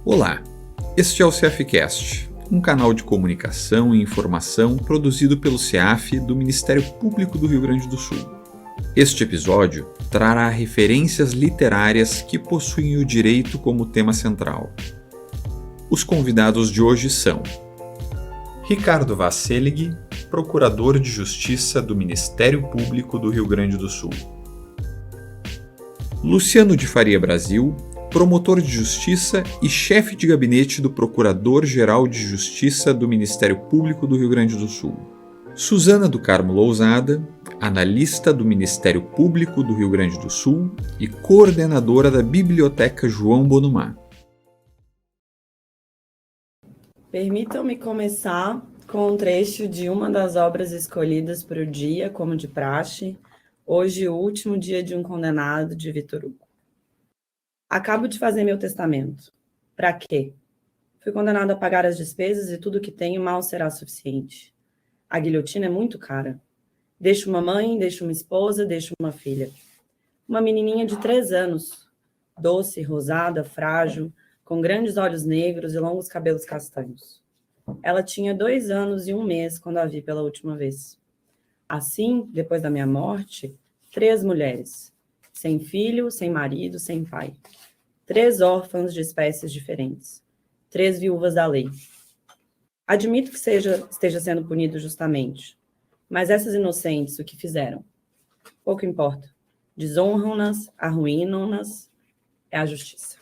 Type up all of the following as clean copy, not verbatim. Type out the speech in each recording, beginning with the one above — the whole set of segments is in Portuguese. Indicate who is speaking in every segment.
Speaker 1: Olá, este é o CEAFcast, um canal de comunicação e informação produzido pelo CEAF do Ministério Público do Rio Grande do Sul. Este episódio trará referências literárias que possuem o direito como tema central. Os convidados de hoje são Ricardo Vaz Selig, Procurador de Justiça do Ministério Público do Rio Grande do Sul. Luciano de Faria Brasil, Promotor de Justiça e chefe de gabinete do Procurador-Geral de Justiça do Ministério Público do Rio Grande do Sul. Suzana do Carmo Lousada, analista do Ministério Público do Rio Grande do Sul e coordenadora da Biblioteca João Bonumá.
Speaker 2: Permitam-me começar com um trecho de uma das obras escolhidas para o dia, como de praxe, hoje o último dia de um condenado, de Victor Hugo. Acabo de fazer meu testamento. Para quê? Fui condenado a pagar as despesas e tudo o que tenho mal será suficiente. A guilhotina é muito cara. Deixo uma mãe, deixo uma esposa, deixo uma filha. Uma menininha de 3 anos, doce, rosada, frágil, com grandes olhos negros e longos cabelos castanhos. Ela tinha 2 anos e 1 mês quando a vi pela última vez. Assim, depois da minha morte, 3 mulheres, sem filho, sem marido, sem pai. 3 órfãs de espécies diferentes. 3 viúvas da lei. Admito que esteja sendo punido justamente. Mas essas inocentes, o que fizeram? Pouco importa. Desonram-nas, arruinam-nas. É a justiça.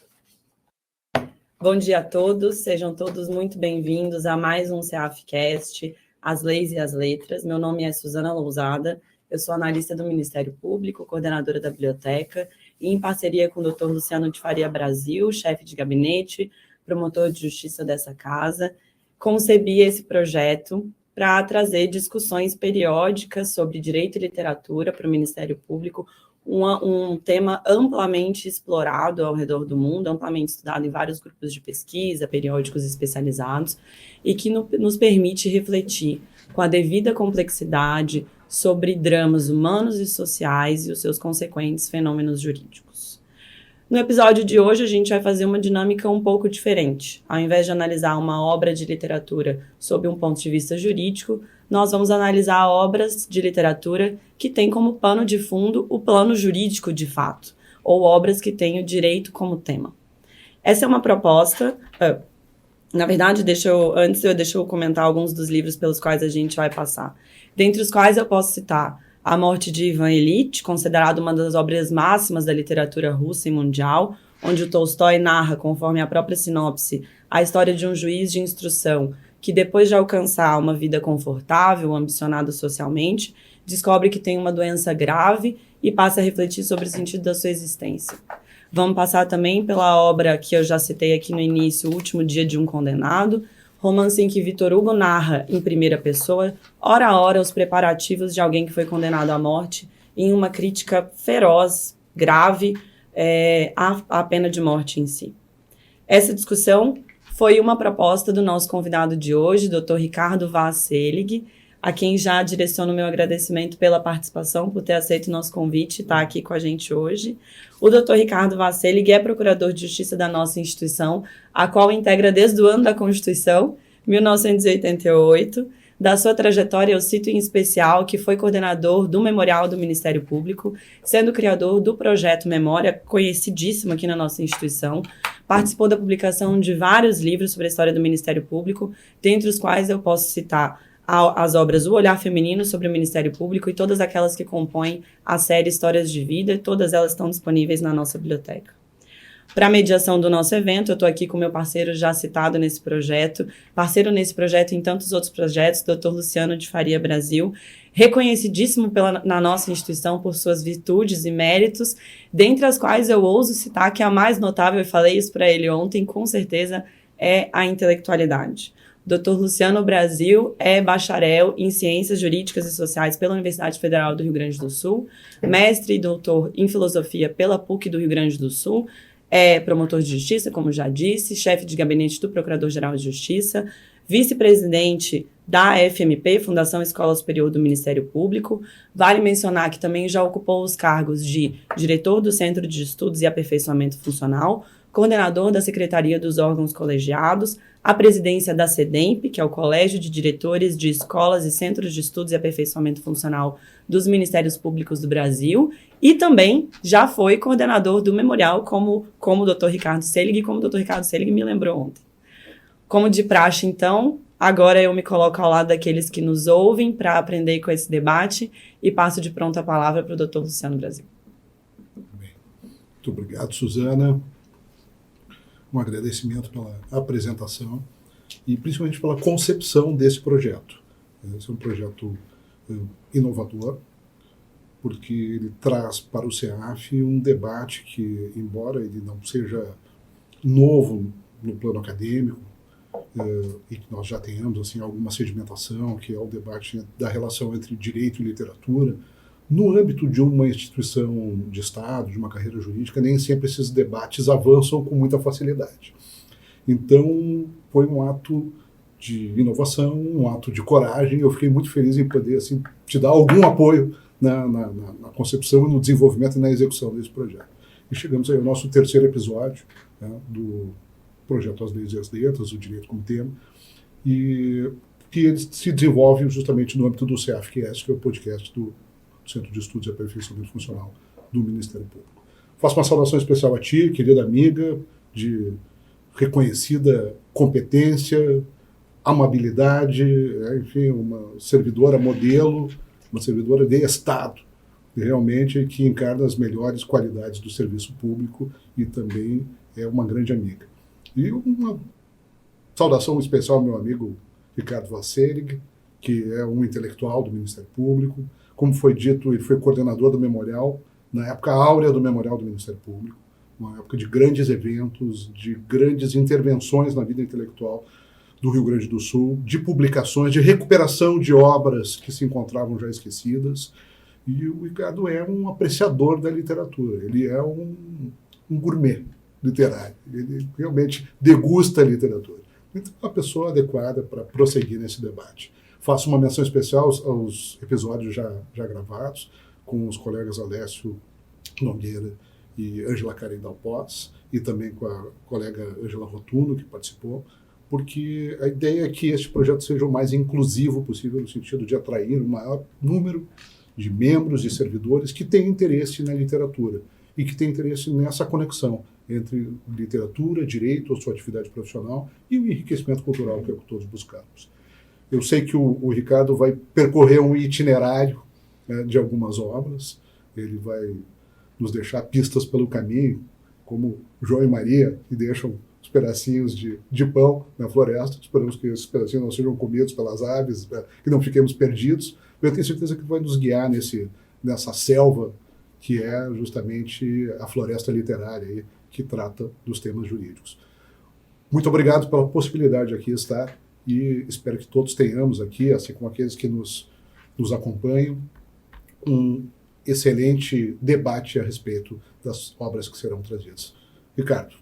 Speaker 2: Bom dia a todos. Sejam todos muito bem-vindos a mais um CEAFcast, As Leis e as Letras. Meu nome é Suzana Lousada. Eu sou analista do Ministério Público, coordenadora da biblioteca, e em parceria com o Dr. Luciano de Faria Brasil, chefe de gabinete, promotor de justiça dessa casa, concebi esse projeto para trazer discussões periódicas sobre direito e literatura para o Ministério Público, um tema amplamente explorado ao redor do mundo, amplamente estudado em vários grupos de pesquisa, periódicos especializados, e que nos permite refletir com a devida complexidade sobre dramas humanos e sociais e os seus consequentes fenômenos jurídicos. No episódio de hoje, a gente vai fazer uma dinâmica um pouco diferente. Ao invés de analisar uma obra de literatura sob um ponto de vista jurídico, nós vamos analisar obras de literatura que têm como pano de fundo o plano jurídico de fato, ou obras que têm o direito como tema. Essa é uma proposta. Na verdade, deixa eu comentar alguns dos livros pelos quais a gente vai passar. Dentre os quais eu posso citar A Morte de Ivan Ilitch, considerado uma das obras máximas da literatura russa e mundial, onde o Tolstói narra, conforme a própria sinopse, a história de um juiz de instrução que, depois de alcançar uma vida confortável, ambicionado socialmente, descobre que tem uma doença grave e passa a refletir sobre o sentido da sua existência. Vamos passar também pela obra que eu já citei aqui no início, O Último Dia de um Condenado, romance em que Victor Hugo narra, em primeira pessoa, hora a hora, os preparativos de alguém que foi condenado à morte, em uma crítica feroz, grave, à pena de morte em si. Essa discussão foi uma proposta do nosso convidado de hoje, Dr. Ricardo Vaz Selig, a quem já direciono meu agradecimento pela participação, por ter aceito o nosso convite e estar aqui com a gente hoje. O Dr. Ricardo Vaz Selig é procurador de justiça da nossa instituição, a qual integra desde o ano da Constituição, 1988. Da sua trajetória, eu cito em especial que foi coordenador do Memorial do Ministério Público, sendo criador do Projeto Memória, conhecidíssimo aqui na nossa instituição. Participou da publicação de vários livros sobre a história do Ministério Público, dentre os quais eu posso citar as obras O Olhar Feminino sobre o Ministério Público e todas aquelas que compõem a série Histórias de Vida, e todas elas estão disponíveis na nossa biblioteca. Para a mediação do nosso evento, eu estou aqui com meu parceiro já citado nesse projeto, parceiro nesse projeto e em tantos outros projetos, Dr. Luciano de Faria Brasil, reconhecidíssimo na nossa instituição por suas virtudes e méritos, dentre as quais eu ouso citar que a mais notável, eu falei isso para ele ontem, com certeza, é a intelectualidade. Dr. Luciano Brasil é bacharel em Ciências Jurídicas e Sociais pela Universidade Federal do Rio Grande do Sul, mestre e doutor em Filosofia pela PUC do Rio Grande do Sul, é promotor de justiça, como já disse, chefe de gabinete do Procurador-Geral de Justiça, vice-presidente da FMP, Fundação Escola Superior do Ministério Público. Vale mencionar que também já ocupou os cargos de diretor do Centro de Estudos e Aperfeiçoamento Funcional, coordenador da Secretaria dos Órgãos Colegiados, a presidência da CEDEMP, que é o Colégio de Diretores de Escolas e Centros de Estudos e Aperfeiçoamento Funcional dos Ministérios Públicos do Brasil, e também já foi coordenador do memorial, como o Dr. Ricardo Selig, como o Dr. Ricardo Selig me lembrou ontem. Como de praxe, então, agora eu me coloco ao lado daqueles que nos ouvem para aprender com esse debate e passo de pronto a palavra para o Dr. Luciano Brasil.
Speaker 3: Bem, muito obrigado, Suzana. Um agradecimento pela apresentação e principalmente pela concepção desse projeto. Esse é um projeto inovador, porque ele traz para o CEAF um debate que, embora ele não seja novo no plano acadêmico, e que nós já tenhamos assim, alguma sedimentação, que é o debate da relação entre direito e literatura, no âmbito de uma instituição de Estado, de uma carreira jurídica, nem sempre esses debates avançam com muita facilidade. Então, foi um ato de inovação, um ato de coragem. Eu fiquei muito feliz em poder assim, te dar algum apoio na concepção, no desenvolvimento e na execução desse projeto. E chegamos aí ao nosso terceiro episódio, né, do projeto As Leis e as Letras, o Direito como Tema, e que ele se desenvolve justamente no âmbito do CEAFcast, que é o podcast do Centro de Estudos e Aperfeiçoamento Funcional do Ministério Público. Faço uma saudação especial a ti, querida amiga, de reconhecida competência, amabilidade, enfim, uma servidora modelo, uma servidora de Estado, realmente que encarna as melhores qualidades do serviço público e também é uma grande amiga. E uma saudação especial ao meu amigo Ricardo Vasselig, que é um intelectual do Ministério Público. Como foi dito, ele foi coordenador do memorial, na época áurea do memorial do Ministério Público, uma época de grandes eventos, de grandes intervenções na vida intelectual do Rio Grande do Sul, de publicações, de recuperação de obras que se encontravam já esquecidas. E o Ricardo é um apreciador da literatura, ele é um gourmet literário, ele realmente degusta a literatura. Então, é uma pessoa adequada para prosseguir nesse debate. Faço uma menção especial aos episódios já gravados, com os colegas Alessio Nogueira e Ângela Karen Dalpós, e também com a colega Ângela Rotuno, que participou, porque a ideia é que este projeto seja o mais inclusivo possível, no sentido de atrair o maior número de membros e servidores que têm interesse na literatura e que têm interesse nessa conexão entre literatura, direito, a sua atividade profissional e o enriquecimento cultural, que é o que todos buscamos. Eu sei que o Ricardo vai percorrer um itinerário, né, de algumas obras, ele vai nos deixar pistas pelo caminho, como João e Maria, que deixam os pedacinhos de pão na floresta. Esperamos que esses pedacinhos não sejam comidos pelas aves, que não fiquemos perdidos. Eu tenho certeza que vai nos guiar nessa selva que é justamente a floresta literária aí, que trata dos temas jurídicos. Muito obrigado pela possibilidade de aqui estar e espero que todos tenhamos aqui, assim como aqueles que nos acompanham, um excelente debate a respeito das obras que serão trazidas. Ricardo.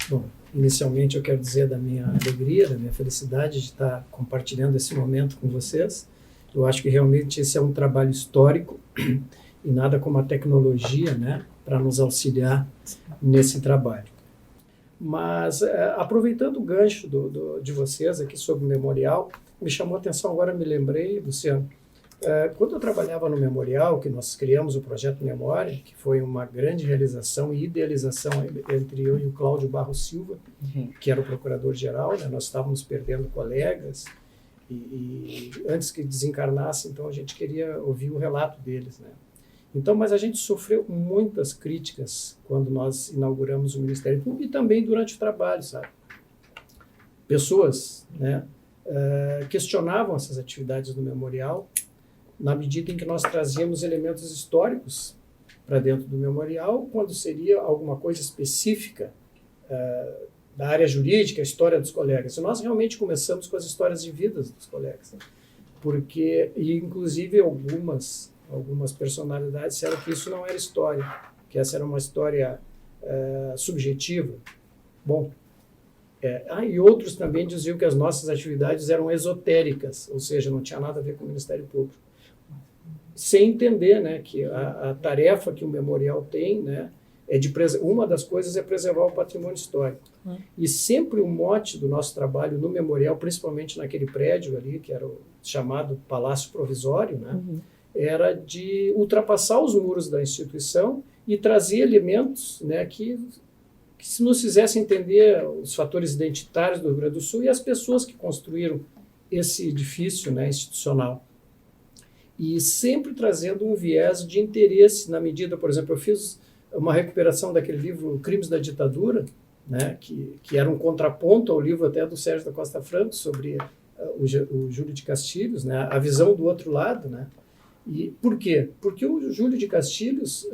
Speaker 4: Bom, inicialmente eu quero dizer da minha alegria, da minha felicidade de estar compartilhando esse momento com vocês. Eu acho que realmente esse é um trabalho histórico e nada como a tecnologia, né, para nos auxiliar nesse trabalho. Mas, aproveitando o gancho de vocês aqui sobre o memorial, me chamou a atenção, agora me lembrei, Luciano, quando eu trabalhava no memorial, que nós criamos o Projeto Memória, que foi uma grande realização e idealização entre eu e o Cláudio Barros Silva, que era o procurador-geral, né, nós estávamos perdendo colegas, e antes que desencarnasse, então a gente queria ouvir o relato deles, né? Então, mas a gente sofreu muitas críticas quando nós inauguramos o Ministério Público e também durante o trabalho, sabe? Pessoas, né, questionavam essas atividades do memorial na medida em que nós trazíamos elementos históricos para dentro do memorial, quando seria alguma coisa específica da área jurídica, a história dos colegas. E nós realmente começamos com as histórias de vida dos colegas, né? Porque, e inclusive algumas personalidades disseram que isso não era história, que essa era uma história subjetiva. Bom, E outros também diziam que as nossas atividades eram esotéricas, ou seja, não tinha nada a ver com o Ministério Público. Sem entender, né, que a tarefa que o memorial tem, né, uma das coisas é preservar o patrimônio histórico. E sempre o mote do nosso trabalho no memorial, principalmente naquele prédio ali, que era o chamado Palácio Provisório, né, era de ultrapassar os muros da instituição e trazer elementos, né, que nos fizessem entender os fatores identitários do Rio Grande do Sul e as pessoas que construíram esse edifício, né, institucional. E sempre trazendo um viés de interesse, na medida, por exemplo, eu fiz uma recuperação daquele livro Crimes da Ditadura, né, que era um contraponto ao livro até do Sérgio da Costa Franco sobre o Júlio de Castilhos, né, a visão do outro lado. Né. E por quê? Porque o Júlio de Castilhos,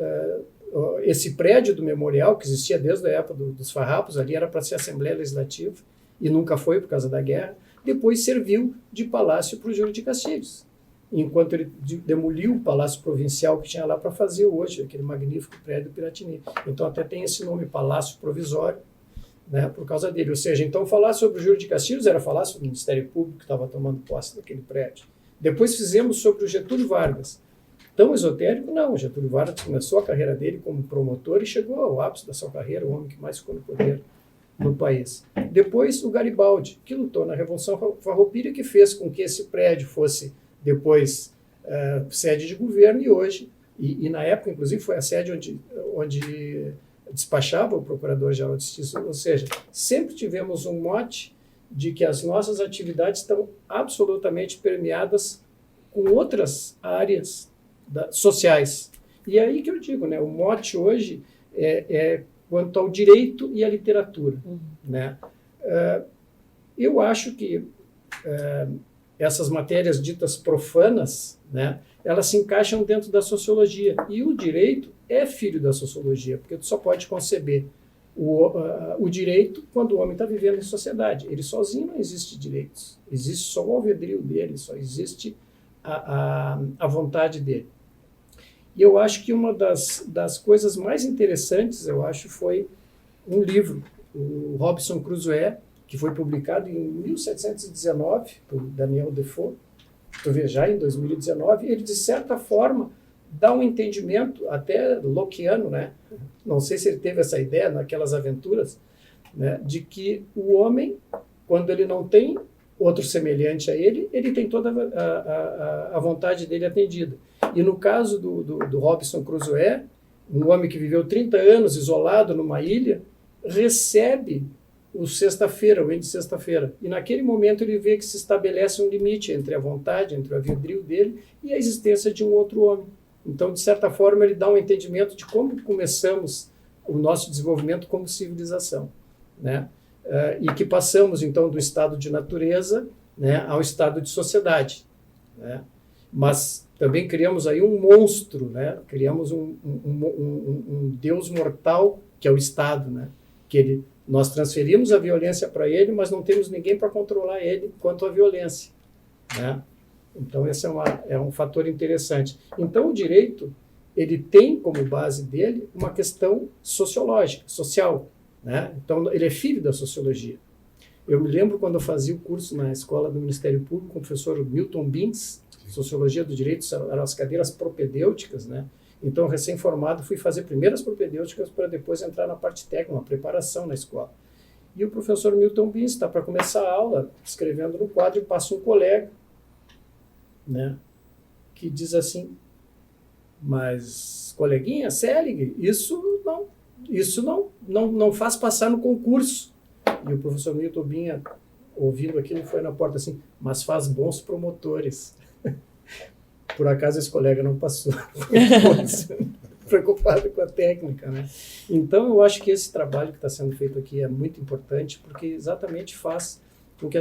Speaker 4: esse prédio do memorial, que existia desde a época dos farrapos, ali era para ser Assembleia Legislativa, e nunca foi por causa da guerra, depois serviu de palácio para o Júlio de Castilhos, enquanto ele demoliu o Palácio Provincial que tinha lá para fazer hoje, aquele magnífico prédio do Piratini. Então até tem esse nome, Palácio Provisório, né, por causa dele. Ou seja, então falar sobre o Júlio de Castilhos era falar sobre o Ministério Público que estava tomando posse daquele prédio. Depois fizemos sobre o Getúlio Vargas. Tão esotérico? Não. O Getúlio Vargas começou a carreira dele como promotor e chegou ao ápice da sua carreira, o homem que mais ficou no poder no país. Depois o Garibaldi, que lutou na Revolução Farroupilha, que fez com que esse prédio fosse depois sede de governo e hoje, e na época, inclusive, foi a sede onde despachava o Procurador-Geral de Justiça. Ou seja, sempre tivemos um mote de que as nossas atividades estão absolutamente permeadas com outras áreas sociais. E é aí que eu digo, né, o mote hoje é quanto ao direito e à literatura. Né? Eu acho que essas matérias ditas profanas, né, elas se encaixam dentro da sociologia. E o direito é filho da sociologia, porque tu só pode conceber o direito quando o homem está vivendo em sociedade. Ele sozinho não existe direitos. Existe só o alvedrio dele, só existe a vontade dele. E eu acho que uma das coisas mais interessantes, eu acho, foi um livro, o Robinson Crusoe, que foi publicado em 1719, por Daniel Defoe, tu vê, já em 2019, ele, de certa forma, dá um entendimento, até lockeano, né? Não sei se ele teve essa ideia naquelas aventuras, né, de que o homem, quando ele não tem outro semelhante a ele, ele tem toda a vontade dele atendida. E no caso do Robinson Crusoe, um homem que viveu 30 anos isolado numa ilha, recebe o sexta-feira, o índice sexta-feira. E naquele momento ele vê que se estabelece um limite entre a vontade, entre o alvedrio dele e a existência de um outro homem. Então, de certa forma, ele dá um entendimento de como começamos o nosso desenvolvimento como civilização, né? E que passamos, então, do estado de natureza, né, ao estado de sociedade, né? Mas também criamos aí um monstro, né? Criamos um Deus mortal, que é o Estado, né? Nós transferimos a violência para ele, mas não temos ninguém para controlar ele quanto à violência, né? Então, esse é um fator interessante. Então, o direito, ele tem como base dele uma questão sociológica, social, né? Então, ele é filho da sociologia. Eu me lembro quando eu fazia o curso na escola do Ministério Público com o professor Milton Bins, Sociologia do Direito, eram as cadeiras propedêuticas, né? Então, recém-formado, fui fazer primeiras propedêuticas para depois entrar na parte técnica, uma preparação na escola. E o professor Milton Bins está para começar a aula, escrevendo no quadro, e passa um colega, né, que diz assim: mas, coleguinha, Selig, isso não faz passar no concurso. E o professor Milton Bins, ouvindo aquilo, foi na porta assim: mas faz bons promotores. Por acaso esse colega não passou, preocupado com a técnica, né? Então, eu acho que esse trabalho que está sendo feito aqui é muito importante, porque exatamente faz com que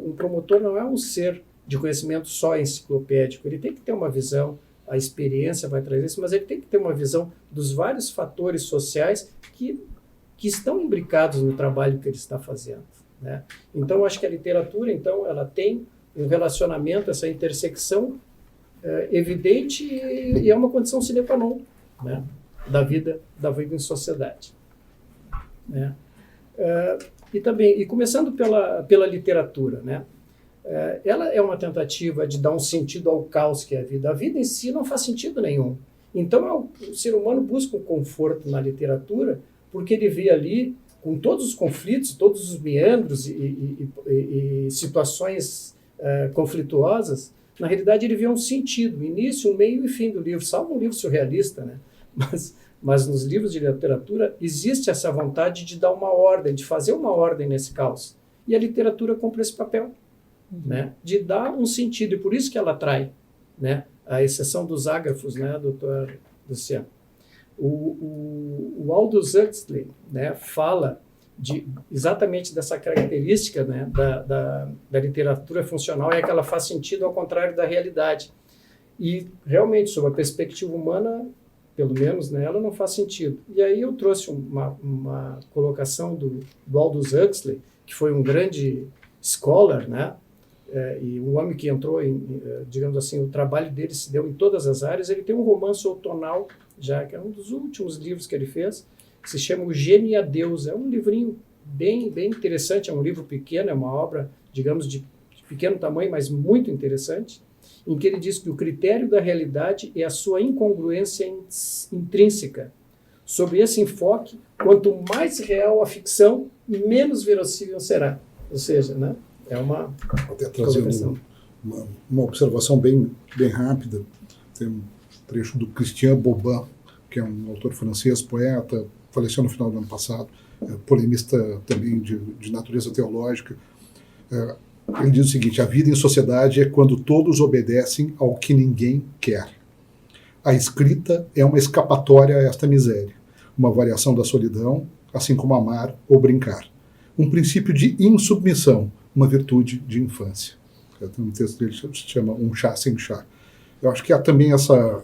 Speaker 4: um promotor não é um ser de conhecimento só enciclopédico, ele tem que ter uma visão, a experiência vai trazer isso, mas ele tem que ter uma visão dos vários fatores sociais que estão imbricados no trabalho que ele está fazendo, né? Então, eu acho que a literatura, então, ela tem um relacionamento, essa intersecção evidente, e é uma condição sine qua non, né, da vida em sociedade, né? E começando pela literatura, né? Ela é uma tentativa de dar um sentido ao caos que é a vida. A vida em si não faz sentido nenhum. Então, o ser humano busca um conforto na literatura porque ele vê ali, com todos os conflitos, todos os meandros e situações conflituosas, na realidade ele vê um sentido, início, um meio e fim do livro, salvo um livro surrealista, né? Mas nos livros de literatura existe essa vontade de dar uma ordem, de fazer uma ordem nesse caos. E a literatura cumpre esse papel, né? De dar um sentido, e por isso que ela atrai, né? A exceção dos ágrafos, né, doutor Luciano? O Aldous Huxley, né, fala exatamente dessa característica, né, da literatura funcional, é que ela faz sentido ao contrário da realidade. E, realmente, sob a perspectiva humana, pelo menos, né, ela não faz sentido. E aí eu trouxe uma colocação do Aldous Huxley, que foi um grande scholar, né, e um homem que entrou digamos assim, o trabalho dele se deu em todas as áreas. Ele tem um romance outonal, já que é um dos últimos livros que ele fez, que se chama O Gênio e a Deusa. É um livrinho bem interessante, é um livro pequeno, é uma obra, digamos, de pequeno tamanho, mas muito interessante, em que ele diz que o critério da realidade é a sua incongruência intrínseca. Sob esse enfoque, quanto mais real a ficção, menos verossímil será. Ou seja, né, é uma...
Speaker 3: Até trazendo uma observação bem rápida, tem um trecho do Christian Bobin, que é um autor francês, poeta, faleceu no final do ano passado, polemista também de natureza teológica. Ele diz o seguinte: a vida em sociedade é quando todos obedecem ao que ninguém quer. A escrita é uma escapatória a esta miséria, uma variação da solidão, assim como amar ou brincar. Um princípio de insubmissão, uma virtude de infância. Tem um texto dele que se chama Um Chá Sem Chá. Eu acho que há também essa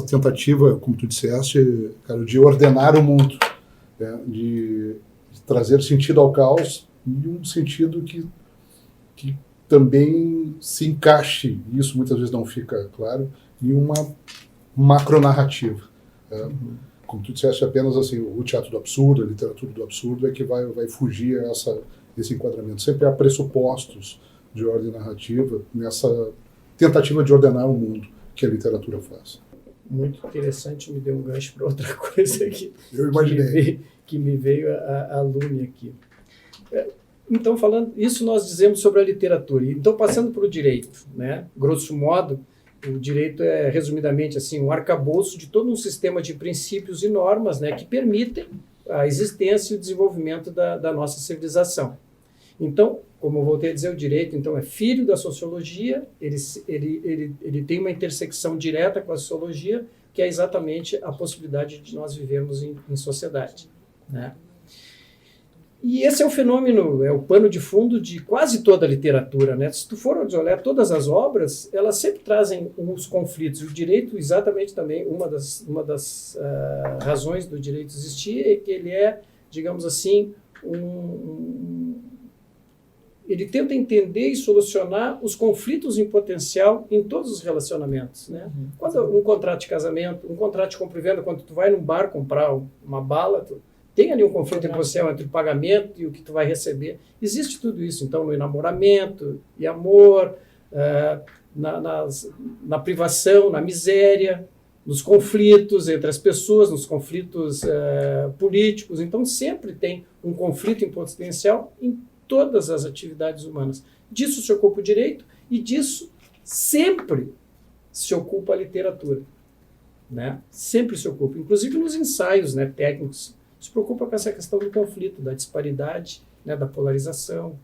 Speaker 3: tentativa, como tu disseste, cara, de ordenar o mundo, né? de trazer sentido ao caos e um sentido que também se encaixe, e isso muitas vezes não fica claro, em uma macronarrativa. Como tu disseste, apenas assim, o teatro do absurdo, a literatura do absurdo é que vai fugir a esse enquadramento. Sempre há pressupostos de ordem narrativa nessa tentativa de ordenar o mundo que a literatura faz.
Speaker 4: Muito interessante, me deu um gancho para outra coisa aqui.
Speaker 3: Eu imaginei.
Speaker 4: Que me veio a lume aqui. Então, falando isso, nós dizemos sobre a literatura. Então, passando para o direito, né? Grosso modo, o direito é, resumidamente, assim, um arcabouço de todo um sistema de princípios e normas, né, que permitem a existência e o desenvolvimento da nossa civilização. Então, como eu voltei a dizer, o direito então é filho da sociologia, ele tem uma intersecção direta com a sociologia, que é exatamente a possibilidade de nós vivermos em sociedade, né? E esse é o fenômeno, é o pano de fundo de quase toda a literatura, né? Se tu for olhar todas as obras, elas sempre trazem os conflitos. O direito, exatamente também, uma das razões do direito existir é que ele é, digamos assim, ele tenta entender e solucionar os conflitos em potencial em todos os relacionamentos, né? Quando um contrato de casamento, um contrato de compra e venda, quando tu vai num bar comprar uma bala, tem ali um conflito potencial entre o pagamento e o que tu vai receber. Existe tudo isso, então, no enamoramento e amor, na privação, na miséria, nos conflitos entre as pessoas, nos conflitos políticos. Então, sempre tem um conflito em potencial em todas as atividades humanas. Disso se ocupa o direito e disso sempre se ocupa a literatura, né? Sempre se ocupa, inclusive nos ensaios, né, técnicos, se preocupa com essa questão do conflito, da disparidade, né, da polarização.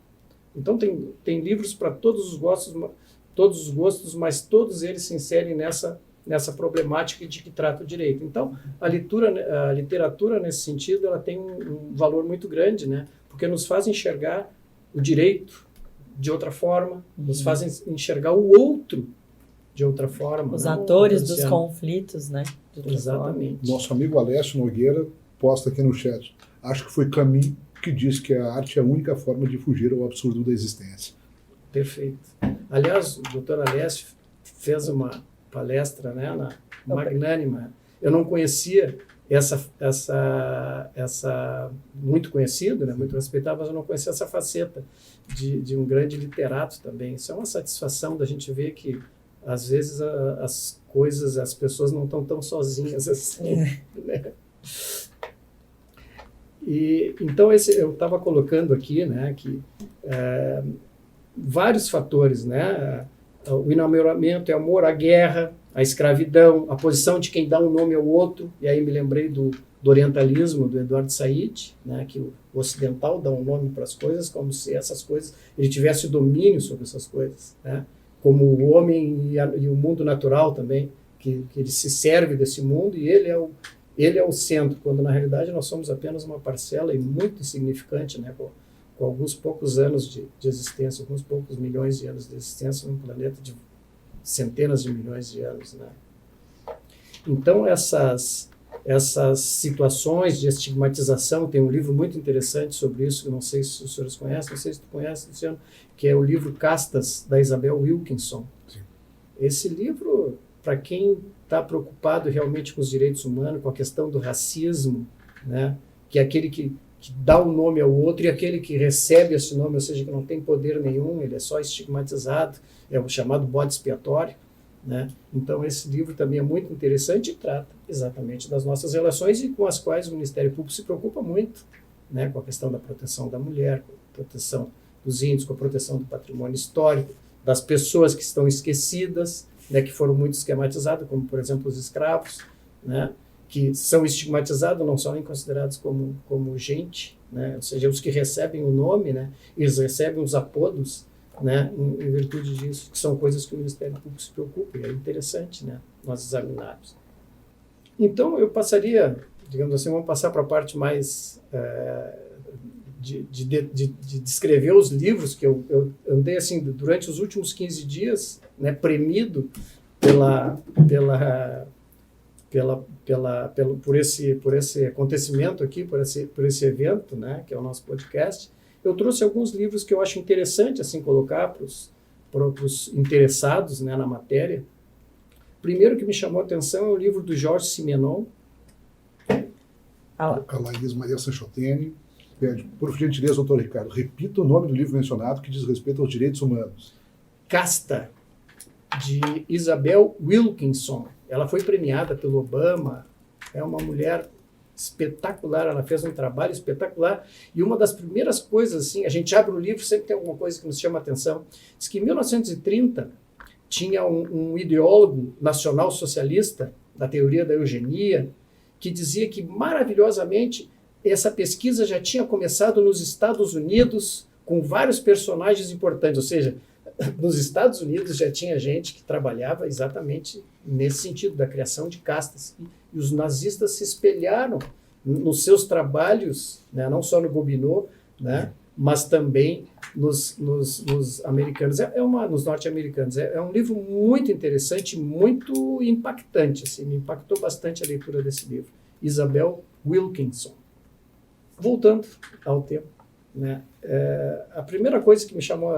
Speaker 4: Então tem livros para todos os gostos, mas todos eles se inserem nessa problemática de que trata o direito. Então, a literatura, nesse sentido, ela tem um valor muito grande, né? Porque nos faz enxergar o direito de outra forma, nos fazem enxergar o outro de outra forma.
Speaker 2: Os atores dos conflitos, né?
Speaker 4: Exatamente.
Speaker 3: Nosso amigo Alessio Nogueira posta aqui no chat. Acho que foi Camus que disse que a arte é a única forma de fugir ao absurdo da existência.
Speaker 4: Perfeito. Aliás, o doutor Alessio fez uma palestra, né, na Magnânima. Eu não conhecia essa muito conhecido, né, muito respeitado, mas eu não conhecia essa faceta de um grande literato também. Isso é uma satisfação da gente ver que às vezes as coisas, as pessoas não estão tão sozinhas assim, né? E então eu estava colocando aqui, né, que vários fatores, né, o enamoramento, o amor, a guerra, a escravidão, a posição de quem dá um nome ao outro, e aí me lembrei do orientalismo, do Eduardo Said, né, que o ocidental dá um nome para as coisas, como se essas coisas, ele tivesse domínio sobre essas coisas, né, como o homem e o mundo natural também, que ele se serve desse mundo e ele é o centro, quando na realidade nós somos apenas uma parcela e muito insignificante, né, com alguns poucos anos de existência, alguns poucos milhões de anos de existência num planeta de centenas de milhões de anos, né? Então, essas situações de estigmatização, tem um livro muito interessante sobre isso, eu não sei se os senhores conhecem, não sei se tu conhece, Luciano, que é o livro Castas, da Isabel Wilkinson. Sim. Esse livro, para quem está preocupado realmente com os direitos humanos, com a questão do racismo, né, que é aquele que dá o nome ao outro e aquele que recebe esse nome, ou seja, que não tem poder nenhum, ele é só estigmatizado, é o chamado bode expiatório, né? Então esse livro também é muito interessante e trata exatamente das nossas relações e com as quais o Ministério Público se preocupa muito, né? Com a questão da proteção da mulher, com a proteção dos índios, com a proteção do patrimônio histórico, das pessoas que estão esquecidas, né? Que foram muito esquematizadas, como por exemplo os escravos, né? Que são estigmatizados, não são nem considerados como gente, né? Ou seja, os que recebem o nome, né? Eles recebem os apodos, né? Em virtude disso, que são coisas que o Ministério Público se preocupa, e é interessante, né? Nós examinarmos. Então, eu passaria, digamos assim, vamos passar para a parte mais de descrever os livros, que eu andei, assim, durante os últimos 15 dias, né, premido por esse acontecimento aqui, por esse evento, né, que é o nosso podcast. Eu trouxe alguns livros que eu acho interessante assim colocar para os interessados, né, na matéria. O primeiro que me chamou a atenção é o livro do Jorge Simenon.
Speaker 3: A Laís Maria Sanchotene pede, por gentileza, doutor Ricardo, repita o nome do livro mencionado que diz respeito aos direitos humanos.
Speaker 4: Casta, de Isabel Wilkinson. Ela foi premiada pelo Obama, é uma mulher espetacular, ela fez um trabalho espetacular, e uma das primeiras coisas, assim, a gente abre o livro, sempre tem alguma coisa que nos chama a atenção, diz que em 1930 tinha um ideólogo nacional-socialista da teoria da eugenia, que dizia que, maravilhosamente, essa pesquisa já tinha começado nos Estados Unidos, com vários personagens importantes, ou seja, nos Estados Unidos já tinha gente que trabalhava exatamente nesse sentido, da criação de castas. E os nazistas se espelharam nos seus trabalhos, né, não só no Gobineau, né, mas também nos americanos, nos norte-americanos. É um livro muito interessante, muito impactante. Assim, me impactou bastante a leitura desse livro. Isabel Wilkinson. Voltando ao tema, né, a primeira coisa que me chamou,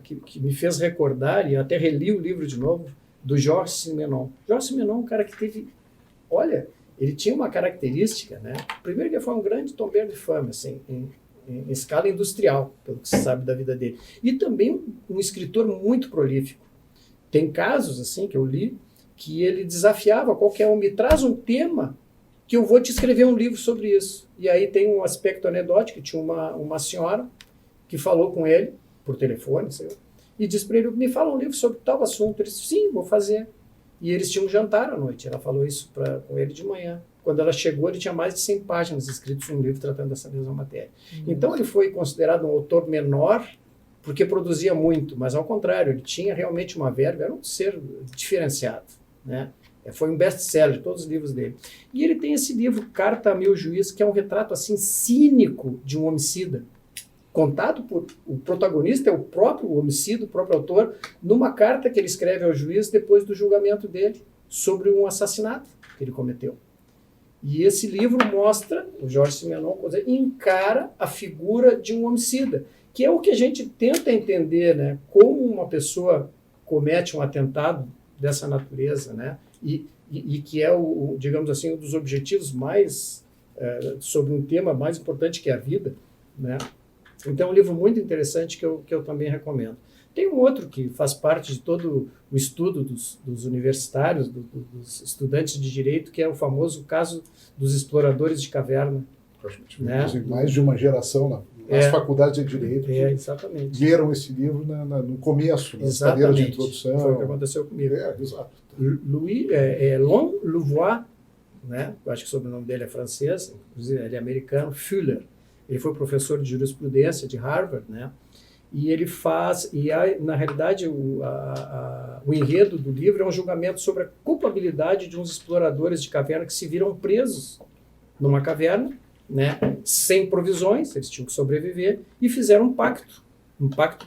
Speaker 4: que me fez recordar, e até reli o livro de novo, do Jorge Simenon. Jorge Simenon é um cara que teve, olha, ele tinha uma característica, né? Primeiro que ele foi um grande tombeiro de fama, assim, em escala industrial, pelo que se sabe da vida dele. E também um escritor muito prolífico. Tem casos, assim, que eu li, que ele desafiava qualquer um, me traz um tema que eu vou te escrever um livro sobre isso. E aí tem um aspecto anedótico, tinha uma senhora que falou com ele, por telefone, sei lá, e disse para ele, me fala um livro sobre tal assunto. Ele disse, sim, vou fazer. E eles tinham um jantar à noite, ela falou isso com ele de manhã. Quando ela chegou, ele tinha mais de 100 páginas escritas em um livro tratando dessa mesma matéria. Então ele foi considerado um autor menor, porque produzia muito, mas ao contrário, ele tinha realmente uma verba, era um ser diferenciado, né? Foi um best-seller, todos os livros dele. E ele tem esse livro, Carta a Meu Juiz, que é um retrato assim cínico de um homicida, contado por o protagonista, é o próprio homicida, o próprio autor, numa carta que ele escreve ao juiz depois do julgamento dele sobre um assassinato que ele cometeu. E esse livro mostra, o Jorge Simenon encara a figura de um homicida, que é o que a gente tenta entender, né? Como uma pessoa comete um atentado dessa natureza, né? E e que é, digamos assim, um dos objetivos mais, sobre um tema mais importante que é a vida, né? Então, é um livro muito interessante que eu também recomendo. Tem um outro que faz parte de todo o estudo dos universitários, dos estudantes de direito, que é o famoso caso dos exploradores de caverna.
Speaker 3: Né? Mais de uma geração nas faculdades de direito
Speaker 4: exatamente.
Speaker 3: Leram esse livro no começo, nas cadeiras de introdução.
Speaker 4: Foi o que aconteceu comigo.
Speaker 3: Exato.
Speaker 4: Long Louvois, né? Eu acho que o sobrenome dele é francês, inclusive ele é americano, Fuller. Ele foi professor de jurisprudência de Harvard, né? E ele faz, na realidade, o enredo do livro é um julgamento sobre a culpabilidade de uns exploradores de caverna que se viram presos numa caverna, né, sem provisões, eles tinham que sobreviver, e fizeram um pacto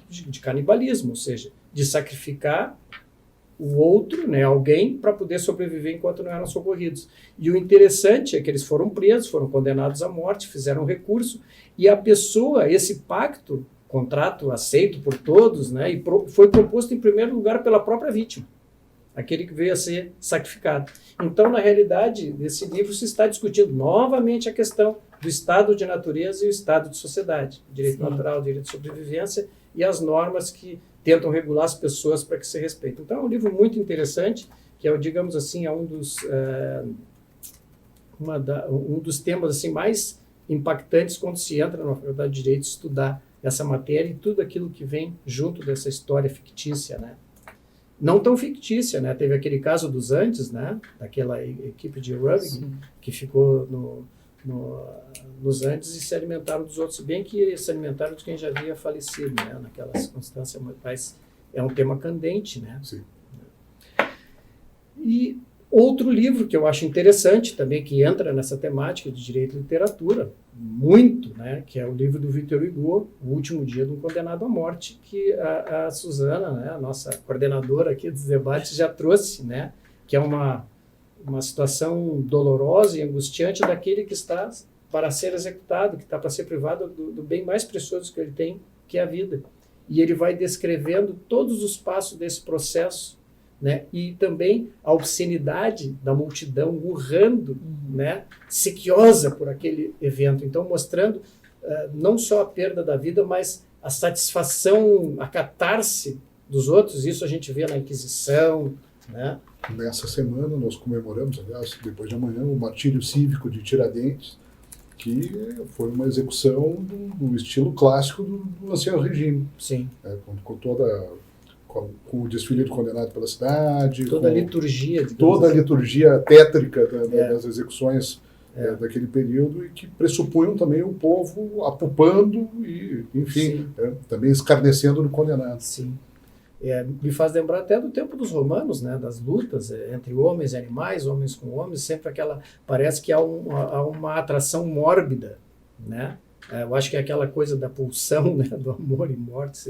Speaker 4: de canibalismo, ou seja, de sacrificar o outro, né, alguém, para poder sobreviver enquanto não eram socorridos. E o interessante é que eles foram presos, foram condenados à morte, fizeram um recurso, e a pessoa, esse pacto, contrato aceito por todos, né, e foi proposto em primeiro lugar pela própria vítima, aquele que veio a ser sacrificado. Então, na realidade, nesse livro se está discutindo novamente a questão do estado de natureza e o estado de sociedade, direito natural, direito de sobrevivência e as normas que tentam regular as pessoas para que se respeitem. Então, é um livro muito interessante, que é, digamos assim, um dos temas assim, mais impactantes quando se entra na faculdade de Direito estudar essa matéria e tudo aquilo que vem junto dessa história fictícia, né? Não tão fictícia, né? Teve aquele caso dos Andes, né? Daquela equipe de rugby que ficou nos Andes e se alimentaram dos outros, bem que se alimentaram de quem já havia falecido, né? Naquela circunstância, mas é um tema candente, né?
Speaker 3: Sim.
Speaker 4: E outro livro que eu acho interessante também, que entra nessa temática de direito e literatura, muito, né, que é o livro do Victor Hugo, O Último Dia de um Condenado à Morte, que a Suzana, né, a nossa coordenadora aqui dos debates, já trouxe, né, que é uma situação dolorosa e angustiante daquele que está para ser executado, que está para ser privado do bem mais precioso que ele tem, que é a vida. E ele vai descrevendo todos os passos desse processo, né? E também a obscenidade da multidão urrando, né? Sequiosa por aquele evento. Então, mostrando não só a perda da vida, mas a satisfação, a catarse dos outros. Isso a gente vê na Inquisição, né?
Speaker 3: Nessa semana nós comemoramos, aliás, depois de amanhã, o martírio cívico de Tiradentes, que foi uma execução do estilo clássico do ancião regime.
Speaker 4: Sim.
Speaker 3: Com o desfile do condenado pela cidade.
Speaker 4: Toda a liturgia.
Speaker 3: Toda a liturgia tétrica das execuções daquele período, e que pressupunham também o povo apupando e, enfim, também escarnecendo no condenado.
Speaker 4: Sim. Me faz lembrar até do tempo dos romanos, né, das lutas entre homens e animais, homens com homens, sempre parece que há uma atração mórbida, né? Eu acho que é aquela coisa da pulsão, né, do amor e morte,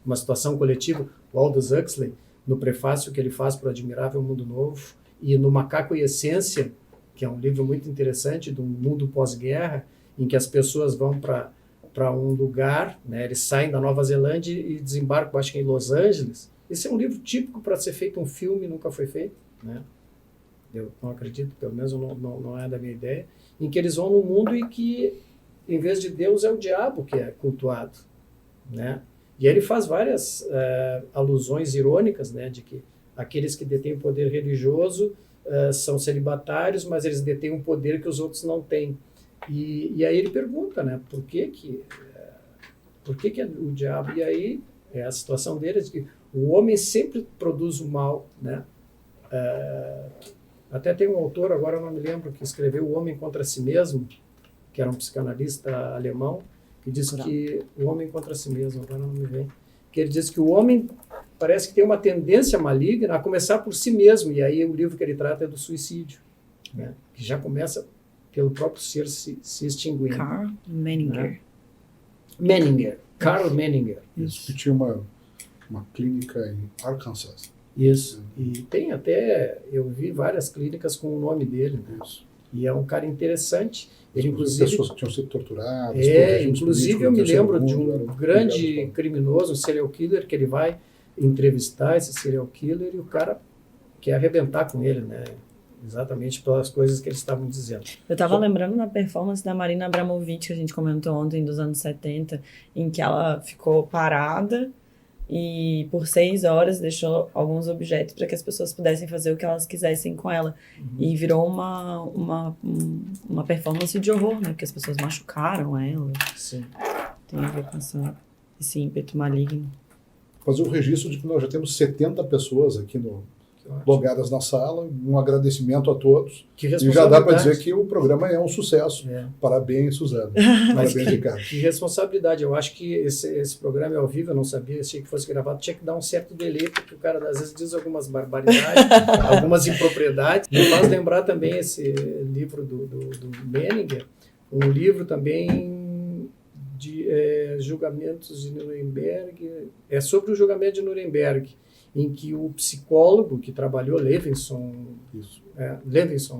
Speaker 4: uma situação coletiva. O Aldous Huxley, no prefácio que ele faz para o Admirável Mundo Novo, e no Macaco e Essência, que é um livro muito interessante de um mundo pós-guerra, em que as pessoas vão para um lugar, né, eles saem da Nova Zelândia e desembarcam, acho que em Los Angeles. Esse é um livro típico para ser feito um filme, nunca foi feito, né? Eu não acredito, pelo menos não é da minha ideia, em que eles vão num mundo em que, em vez de Deus, é o diabo que é cultuado, né? E ele faz várias alusões irônicas, né, de que aqueles que detêm o poder religioso são celibatários, mas eles detêm um poder que os outros não têm. E aí ele pergunta, né, por que é o diabo? E aí é a situação dele, de que o homem sempre produz o mal, né? Até tem um autor, agora eu não me lembro, que escreveu O Homem contra Si Mesmo, que era um psicanalista alemão, que diz que o homem contra si mesmo, agora não me vem, que ele diz que o homem parece que tem uma tendência maligna a começar por si mesmo, e aí o livro que ele trata é do suicídio, né? Que já começa pelo próprio ser se extinguindo.
Speaker 2: Karl Menninger.
Speaker 4: Menninger, Karl Menninger.
Speaker 3: Isso, que tinha uma clínica em Arkansas.
Speaker 4: Isso, e tem até, eu vi várias clínicas com o nome dele, né?
Speaker 3: Isso.
Speaker 4: E é um cara interessante. Ele,
Speaker 3: inclusive, pessoas que tinham sido torturadas.
Speaker 4: Inclusive eu me lembro de um grande criminoso, um serial killer, que ele vai entrevistar esse serial killer, e o cara quer arrebentar com ele, né? Exatamente pelas coisas que eles estavam dizendo.
Speaker 2: Eu estava lembrando da performance da Marina Abramovic, que a gente comentou ontem, dos anos 70, em que ela ficou parada e por 6 horas deixou alguns objetos para que as pessoas pudessem fazer o que elas quisessem com ela. E virou uma performance de horror, né? Porque as pessoas machucaram ela.
Speaker 4: Sim.
Speaker 2: Tem a ver com esse ímpeto maligno.
Speaker 3: Fazer o registro de que nós já temos 70 pessoas aqui logadas na sala, um agradecimento a todos.
Speaker 4: Que
Speaker 3: E já dá para
Speaker 4: responsabilidade.
Speaker 3: dizer que o programa é um sucesso.
Speaker 4: É.
Speaker 3: Parabéns, Suzana.
Speaker 4: Mas
Speaker 3: Parabéns, Ricardo.
Speaker 4: que responsabilidade. Eu acho que esse programa é ao vivo, eu não sabia, achei que fosse gravado, tinha que dar um certo delay, porque o cara às vezes diz algumas barbaridades, algumas impropriedades. Me faz lembrar também esse livro do Menninger, um livro também de julgamentos de Nuremberg, é sobre o julgamento de Nuremberg, em que o psicólogo que trabalhou, Levinson,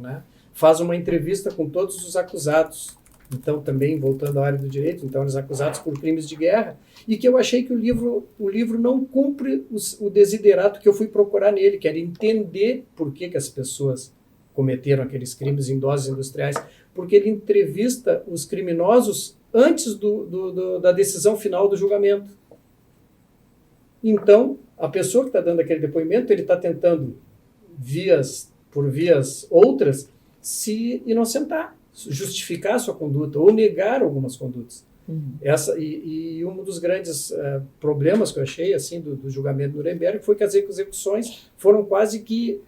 Speaker 4: né, faz uma entrevista com todos os acusados. Então, também, voltando à área do direito, então, os acusados por crimes de guerra, e que eu achei que o livro não cumpre o desiderato que eu fui procurar nele, que era entender por que as pessoas cometeram aqueles crimes em doses industriais, porque ele entrevista os criminosos antes da decisão final do julgamento. Então, a pessoa que está dando aquele depoimento, ele está tentando, por vias outras, se inocentar, justificar a sua conduta ou negar algumas condutas. E um dos grandes problemas que eu achei assim, do julgamento de Nuremberg foi que as execuções foram quase que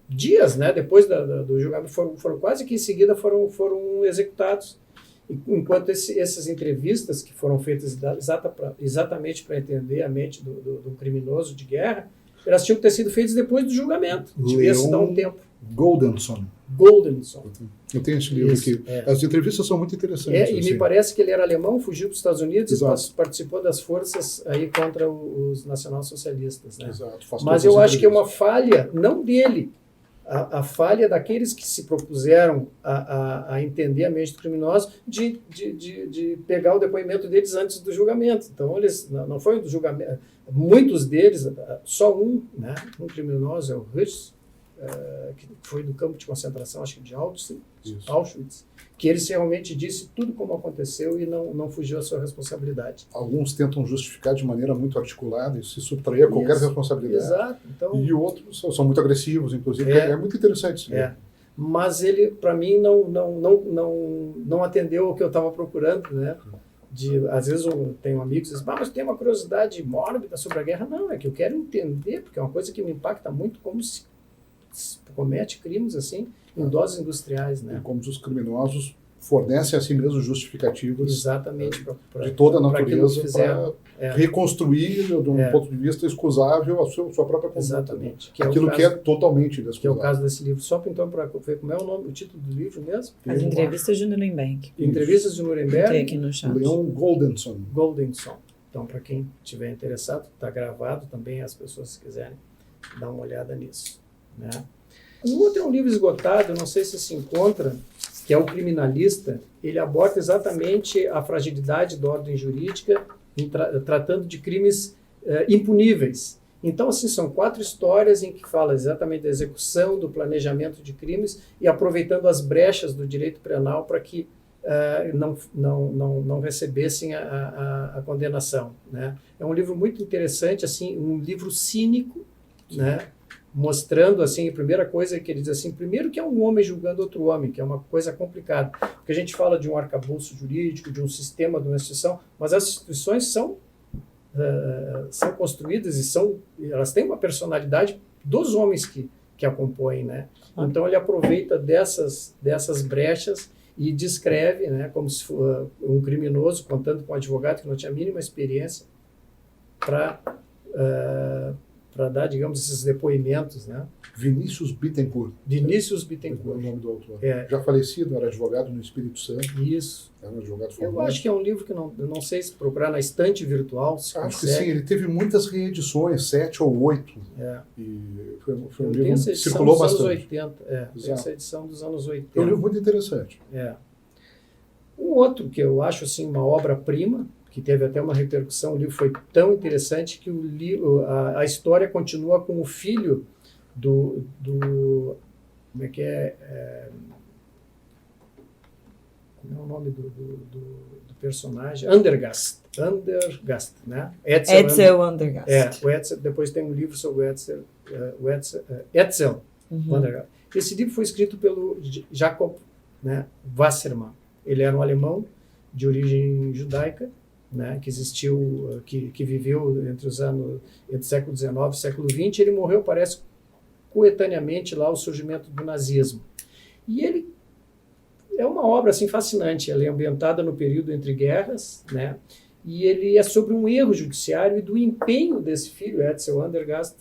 Speaker 4: dias, né, depois do julgamento, foram quase que em seguida foram executados. Enquanto essas entrevistas que foram feitas exatamente para entender a mente do criminoso de guerra, elas tinham que ter sido feitas depois do julgamento. Devia se dar um tempo.
Speaker 3: Goldenson. Eu tenho esse livro aqui. As entrevistas são muito interessantes.
Speaker 4: E
Speaker 3: assim.
Speaker 4: me parece que ele era alemão, fugiu para os Estados Unidos.
Speaker 3: Exato.
Speaker 4: E participou das forças aí contra os nacionalsocialistas. Né?
Speaker 3: Exato.
Speaker 4: Mas eu acho que é uma falha, não dele, a falha daqueles que se propuseram a entender a mente do criminoso de pegar o depoimento deles antes do julgamento. Então, eles não foi do julgamento. Muitos deles, só um criminoso, é o Rüss, que foi do campo de concentração, acho que de Auschwitz, que ele realmente disse tudo como aconteceu e não fugiu à sua responsabilidade.
Speaker 3: Alguns tentam justificar de maneira muito articulada e se subtrair a qualquer responsabilidade.
Speaker 4: Exato. Então,
Speaker 3: e outros são muito agressivos, inclusive. É muito interessante isso.
Speaker 4: Mas ele, para mim, não atendeu ao que eu estava procurando, né? Às vezes eu tenho amigos que dizem, mas tem uma curiosidade mórbida sobre a guerra. Não, é que eu quero entender, porque é uma coisa que me impacta muito, como se comete crimes assim em doses industriais, né?
Speaker 3: E como os criminosos fornecem a si mesmos justificativos
Speaker 4: exatamente
Speaker 3: de toda a natureza para reconstruir, de um ponto de vista excusável, a sua própria conduta.
Speaker 4: Exatamente.
Speaker 3: Aquilo que é totalmente
Speaker 4: inexcusável.
Speaker 3: inexcusável.
Speaker 4: Que é o caso desse livro. Só então para ver como é o título do livro mesmo?
Speaker 2: As entrevistas de Nuremberg.
Speaker 4: Entrevistas de Nuremberg.
Speaker 2: Tem aqui no chat.
Speaker 3: Leon Goldenson.
Speaker 4: Então, para quem estiver interessado, está gravado também, as pessoas, se quiserem dar uma olhada nisso. Né? Um outro é um livro esgotado, não sei se se encontra, que é O Criminalista. Ele aborda exatamente a fragilidade da ordem jurídica, tratando de crimes impuníveis. Então, assim, são 4 histórias em que fala exatamente da execução, do planejamento de crimes e aproveitando as brechas do direito penal para que não recebessem a condenação. Né? É um livro muito interessante, assim, um livro cínico, né? Mostrando, assim, a primeira coisa que ele diz assim, primeiro que é um homem julgando outro homem, que é uma coisa complicada, porque a gente fala de um arcabouço jurídico, de um sistema, de uma instituição, mas as instituições são construídas e elas têm uma personalidade dos homens que a compõem, né? Então ele aproveita dessas brechas e descreve, né, como se for um criminoso contando com um advogado que não tinha a mínima experiência para dar, digamos, esses depoimentos, né?
Speaker 3: Vinícius Bittencourt.
Speaker 4: É
Speaker 3: o nome do autor. Já falecido, era advogado no Espírito Santo.
Speaker 4: Isso.
Speaker 3: Era um advogado
Speaker 4: Eu
Speaker 3: famoso.
Speaker 4: acho que é um livro que eu não sei se procurar na estante virtual. Se
Speaker 3: acho
Speaker 4: consegue.
Speaker 3: que sim, ele teve muitas reedições, 7 ou 8. E foi um livro que circulou bastante.
Speaker 4: Tem essa edição dos anos 80.
Speaker 3: É um livro muito interessante.
Speaker 4: Um outro que eu acho assim, uma obra-prima, que teve até uma repercussão. O livro foi tão interessante que a história continua com o filho do como é que como é o nome do personagem? Andergast, né?
Speaker 2: Edsel Andergast.
Speaker 4: O Edsel, depois tem um livro sobre o Edsel Andergast. Esse livro foi escrito pelo Jacob, né, Wassermann. Ele era um alemão de origem judaica, né, que existiu, que viveu entre o século XIX e o século XX. Ele morreu, parece, coetaneamente lá ao surgimento do nazismo. E ele é uma obra assim fascinante. Ela é ambientada no período entre guerras, né? E ele é sobre um erro judiciário e do empenho desse filho, Edsel Andergast,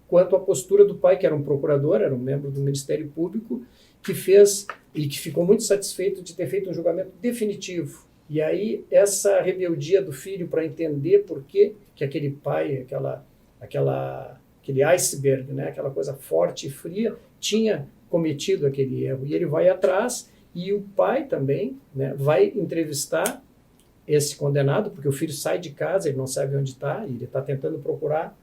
Speaker 4: quanto à postura do pai, que era um procurador, era um membro do Ministério Público, que fez e que ficou muito satisfeito de ter feito um julgamento definitivo. E aí essa rebeldia do filho para entender por que aquele pai, aquele iceberg, né, aquela coisa forte e fria, tinha cometido aquele erro. E ele vai atrás, e o pai também, né, vai entrevistar esse condenado, porque o filho sai de casa, ele não sabe onde está, e ele está tentando procurar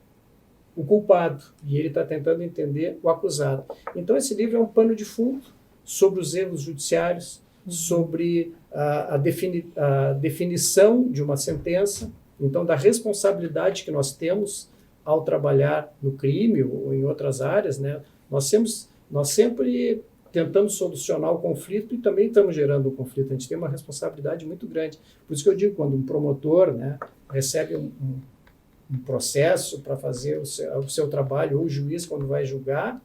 Speaker 4: o culpado, e ele está tentando entender o acusado. Então esse livro é um pano de fundo sobre os erros judiciários, sobre a definição de uma sentença, então da responsabilidade que nós temos ao trabalhar no crime ou em outras áreas, né? Nós sempre tentamos solucionar o conflito e também estamos gerando um conflito. A gente tem uma responsabilidade muito grande. Por isso que eu digo, quando um promotor, né, recebe um processo para fazer o seu trabalho, ou o juiz, quando vai julgar,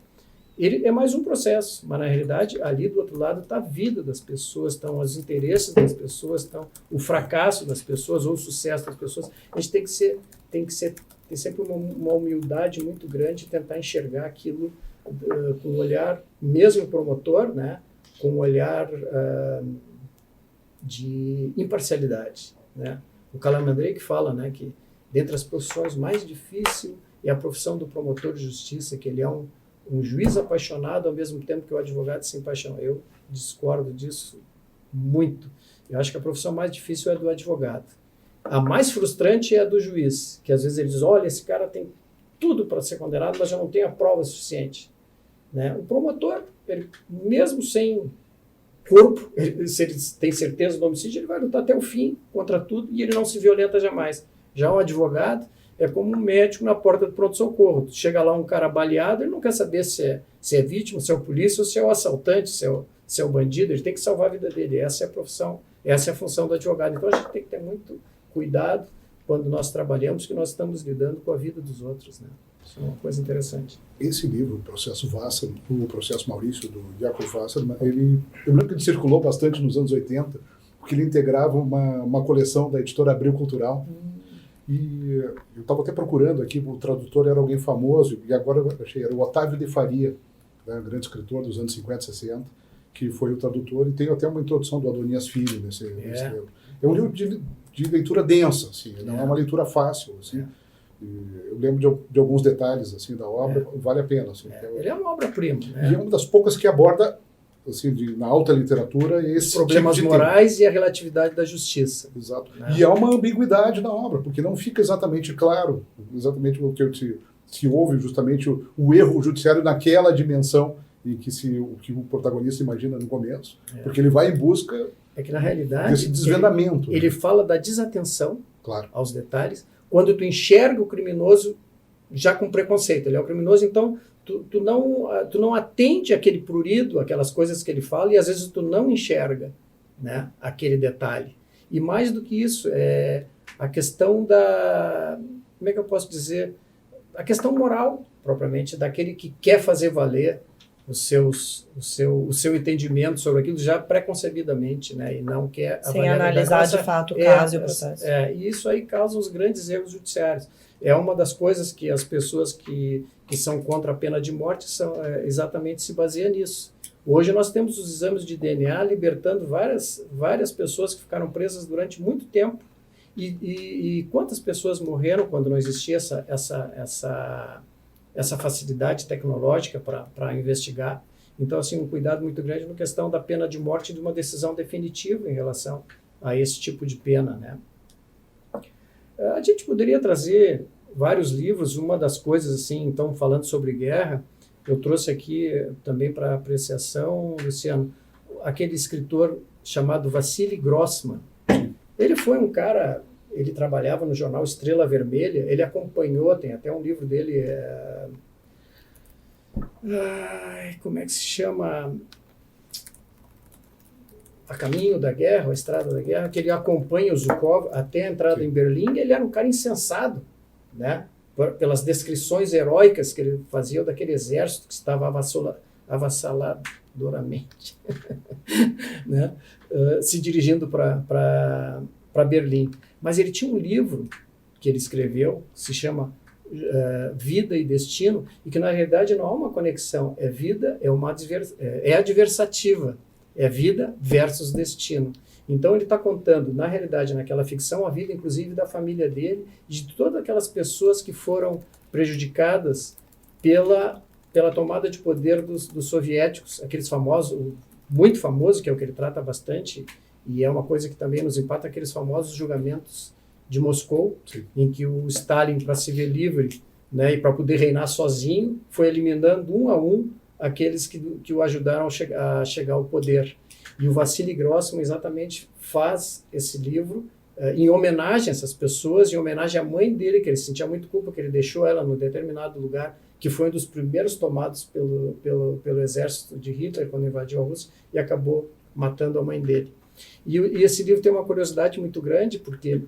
Speaker 4: ele é mais um processo, mas na realidade ali do outro lado está a vida das pessoas, estão os interesses das pessoas, estão o fracasso das pessoas ou o sucesso das pessoas. A gente tem que ter sempre uma humildade muito grande e tentar enxergar aquilo com um olhar, mesmo promotor, né, com um olhar de imparcialidade, né? O Calamandrei que fala, né, que dentre as profissões mais difícil é a profissão do promotor de justiça, que ele é um juiz apaixonado ao mesmo tempo que o advogado sem paixão. Eu discordo disso muito. Eu acho que a profissão mais difícil é a do advogado. A mais frustrante é a do juiz, que às vezes ele diz, olha, esse cara tem tudo para ser condenado, mas já não tem a prova suficiente, né? O promotor, ele, mesmo sem corpo, se ele tem certeza do homicídio, ele vai lutar até o fim contra tudo e ele não se violenta jamais. Já o advogado é como um médico na porta do pronto-socorro. Chega lá um cara baleado, ele não quer saber se é vítima, se é o polícia ou se é o assaltante, se é o bandido, ele tem que salvar a vida dele. Essa é a profissão, essa é a função do advogado. Então a gente tem que ter muito cuidado quando nós trabalhamos, que nós estamos lidando com a vida dos outros, né? Isso é uma coisa interessante.
Speaker 3: Esse livro, o Processo Wassermann, o Processo Maurício, do Jacob Wassermann, eu lembro que ele circulou bastante nos anos 80, porque ele integrava uma coleção da editora Abril Cultural. E eu estava até procurando aqui, o tradutor era alguém famoso, e agora eu achei, era o Otávio de Faria, né, grande escritor dos anos 50 e 60, que foi o tradutor, e tem até uma introdução do Adonias Filho nesse livro. É um livro de leitura densa, assim, não é uma leitura fácil, assim. Eu lembro de alguns detalhes assim da obra, vale a pena. Assim,
Speaker 4: ele é uma obra-prima. Né?
Speaker 3: E é uma das poucas que aborda, assim, na alta literatura, esse
Speaker 4: problemas
Speaker 3: tipo de
Speaker 4: morais e a relatividade da justiça.
Speaker 3: Exato.
Speaker 4: Né?
Speaker 3: E há uma ambiguidade na obra, porque não fica exatamente claro, exatamente o que se houve justamente o erro judiciário naquela dimensão em que o que o protagonista imagina no começo, porque ele vai em busca
Speaker 4: que na realidade
Speaker 3: desse desvendamento.
Speaker 4: Ele fala da desatenção,
Speaker 3: claro,
Speaker 4: aos detalhes, quando tu enxerga o criminoso já com preconceito. Ele é o criminoso, então tu não atende aquele prurido, aquelas coisas que ele fala, e às vezes tu não enxerga, né, aquele detalhe. E mais do que isso, é a questão da... Como é que eu posso dizer? A questão moral, propriamente, daquele que quer fazer valer o seu entendimento sobre aquilo já preconcebidamente, né, e não quer
Speaker 2: sem analisar de fato o caso e o processo.
Speaker 4: E isso aí causa os grandes erros judiciários. É uma das coisas que as pessoas que são contra a pena de morte exatamente se baseia nisso. Hoje nós temos os exames de DNA libertando várias pessoas que ficaram presas durante muito tempo. E quantas pessoas morreram quando não existia essa facilidade tecnológica para investigar. Então, assim, um cuidado muito grande na questão da pena de morte e de uma decisão definitiva em relação a esse tipo de pena, né? A gente poderia trazer vários livros. Uma das coisas, assim, então, falando sobre guerra, eu trouxe aqui também para apreciação, Luciano, aquele escritor chamado Vassili Grossman. Ele foi um cara, ele trabalhava no jornal Estrela Vermelha, ele acompanhou, tem até um livro dele, como é que se chama? A Caminho da Guerra, a Estrada da Guerra, que ele acompanha o Zhukov até a entrada em Berlim. Ele era um cara insensado, né? Pelas descrições heróicas que ele fazia daquele exército que estava avassaladoramente né? Se dirigindo para Berlim. Mas ele tinha um livro que ele escreveu, se chama Vida e Destino, e que na realidade não há uma conexão, vida, é adversativa, é vida versus destino. Então ele está contando, na realidade, naquela ficção, a vida inclusive da família dele, de todas aquelas pessoas que foram prejudicadas pela tomada de poder dos soviéticos, aqueles famosos, muito famoso, que é o que ele trata bastante, e é uma coisa que também nos impacta, aqueles famosos julgamentos de Moscou, sim, em que o Stalin, para se ver livre, né, e para poder reinar sozinho, foi eliminando um a um aqueles que o ajudaram a chegar ao poder. E o Vassili Grossman exatamente faz esse livro em homenagem a essas pessoas, em homenagem à mãe dele, que ele sentia muito culpa, que ele deixou ela num determinado lugar, que foi um dos primeiros tomados pelo exército de Hitler, quando invadiu a Rússia, e acabou matando a mãe dele. E esse livro tem uma curiosidade muito grande, porque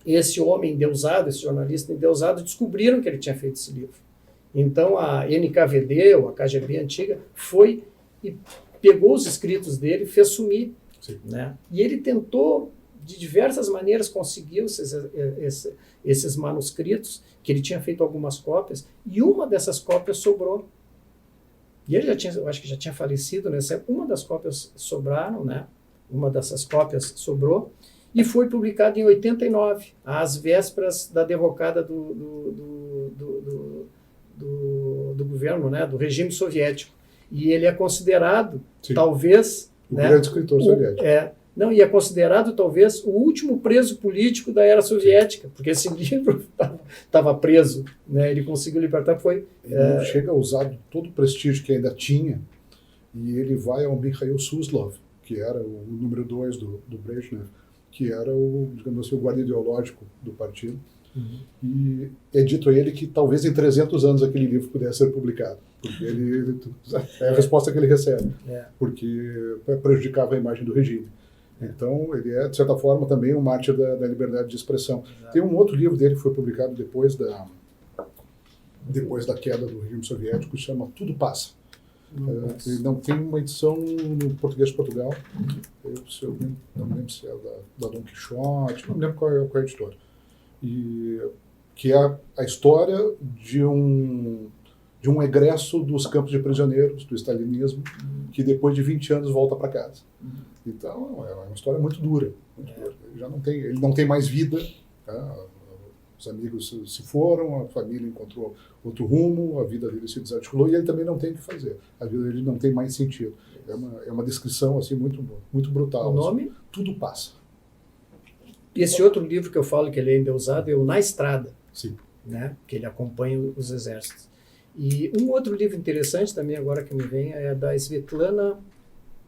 Speaker 4: esse homem endeusado, esse jornalista endeusado, descobriram que ele tinha feito esse livro. Então a NKVD, ou a KGB antiga, foi e pegou os escritos dele e fez sumir. Né? E ele tentou, de diversas maneiras, conseguiu esses manuscritos, que ele tinha feito algumas cópias, e uma dessas cópias sobrou. E ele eu acho que já tinha falecido, né? Uma das cópias sobraram, né? Uma dessas cópias sobrou, e foi publicado em 89, às vésperas da derrocada do governo, né? Do regime soviético. E ele é considerado, sim, talvez...
Speaker 3: O grande escritor soviético.
Speaker 4: E é considerado, talvez, o último preso político da era soviética, porque esse livro estava preso, né? Ele conseguiu libertar,
Speaker 3: Ele chega a usar todo o prestígio que ainda tinha, e ele vai ao Mikhail Suslov, que era o número 2 do Brezhnev, que era digamos assim, o guarda ideológico do partido. Uhum. E é dito a ele que talvez em 300 anos aquele livro pudesse ser publicado, porque é a resposta que ele recebe, porque prejudicava a imagem do regime. Então, ele é, de certa forma, também um mártir da liberdade de expressão. Tem um outro livro dele que foi publicado depois da queda do regime soviético, que se chama Tudo Passa. Ele não tem uma edição no português de Portugal. Eu não lembro se é da Dom Quixote, não lembro qual é a editora. E que é a história de um egresso dos campos de prisioneiros, do stalinismo, que depois de 20 anos volta para casa. Então, é uma história muito dura. Ele não tem mais vida, tá? Os amigos se foram, a família encontrou outro rumo, a vida dele se desarticulou e ele também não tem o que fazer. A vida dele não tem mais sentido. É uma descrição assim, muito, muito brutal.
Speaker 4: O nome?
Speaker 3: Assim. Tudo Passa.
Speaker 4: E esse outro livro que eu falo que ele ainda é usado é o Na Estrada,
Speaker 3: sim,
Speaker 4: né? Que ele acompanha os exércitos. E um outro livro interessante também, agora que me vem, é da Svetlana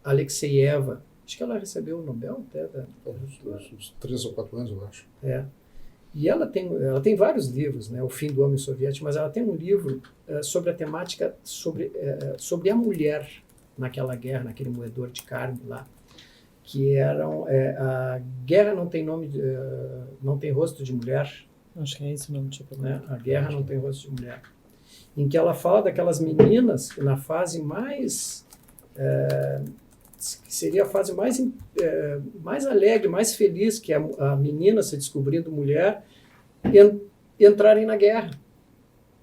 Speaker 4: Alexeyeva. Acho que ela recebeu o Nobel até.
Speaker 3: Uns 3 ou 4 anos, eu acho.
Speaker 4: E ela tem vários livros, né? O Fim do Homem Soviético, mas ela tem um livro sobre a temática sobre a mulher naquela guerra, naquele moedor de carne lá, que eram a guerra não tem nome, não tem rosto de mulher.
Speaker 2: Acho que é esse o nome, tipo,
Speaker 4: né? A guerra não tem rosto de mulher. Em que ela fala daquelas meninas que na fase mais que seria a fase mais alegre, mais feliz, que é a menina se descobrindo mulher, entrarem na guerra,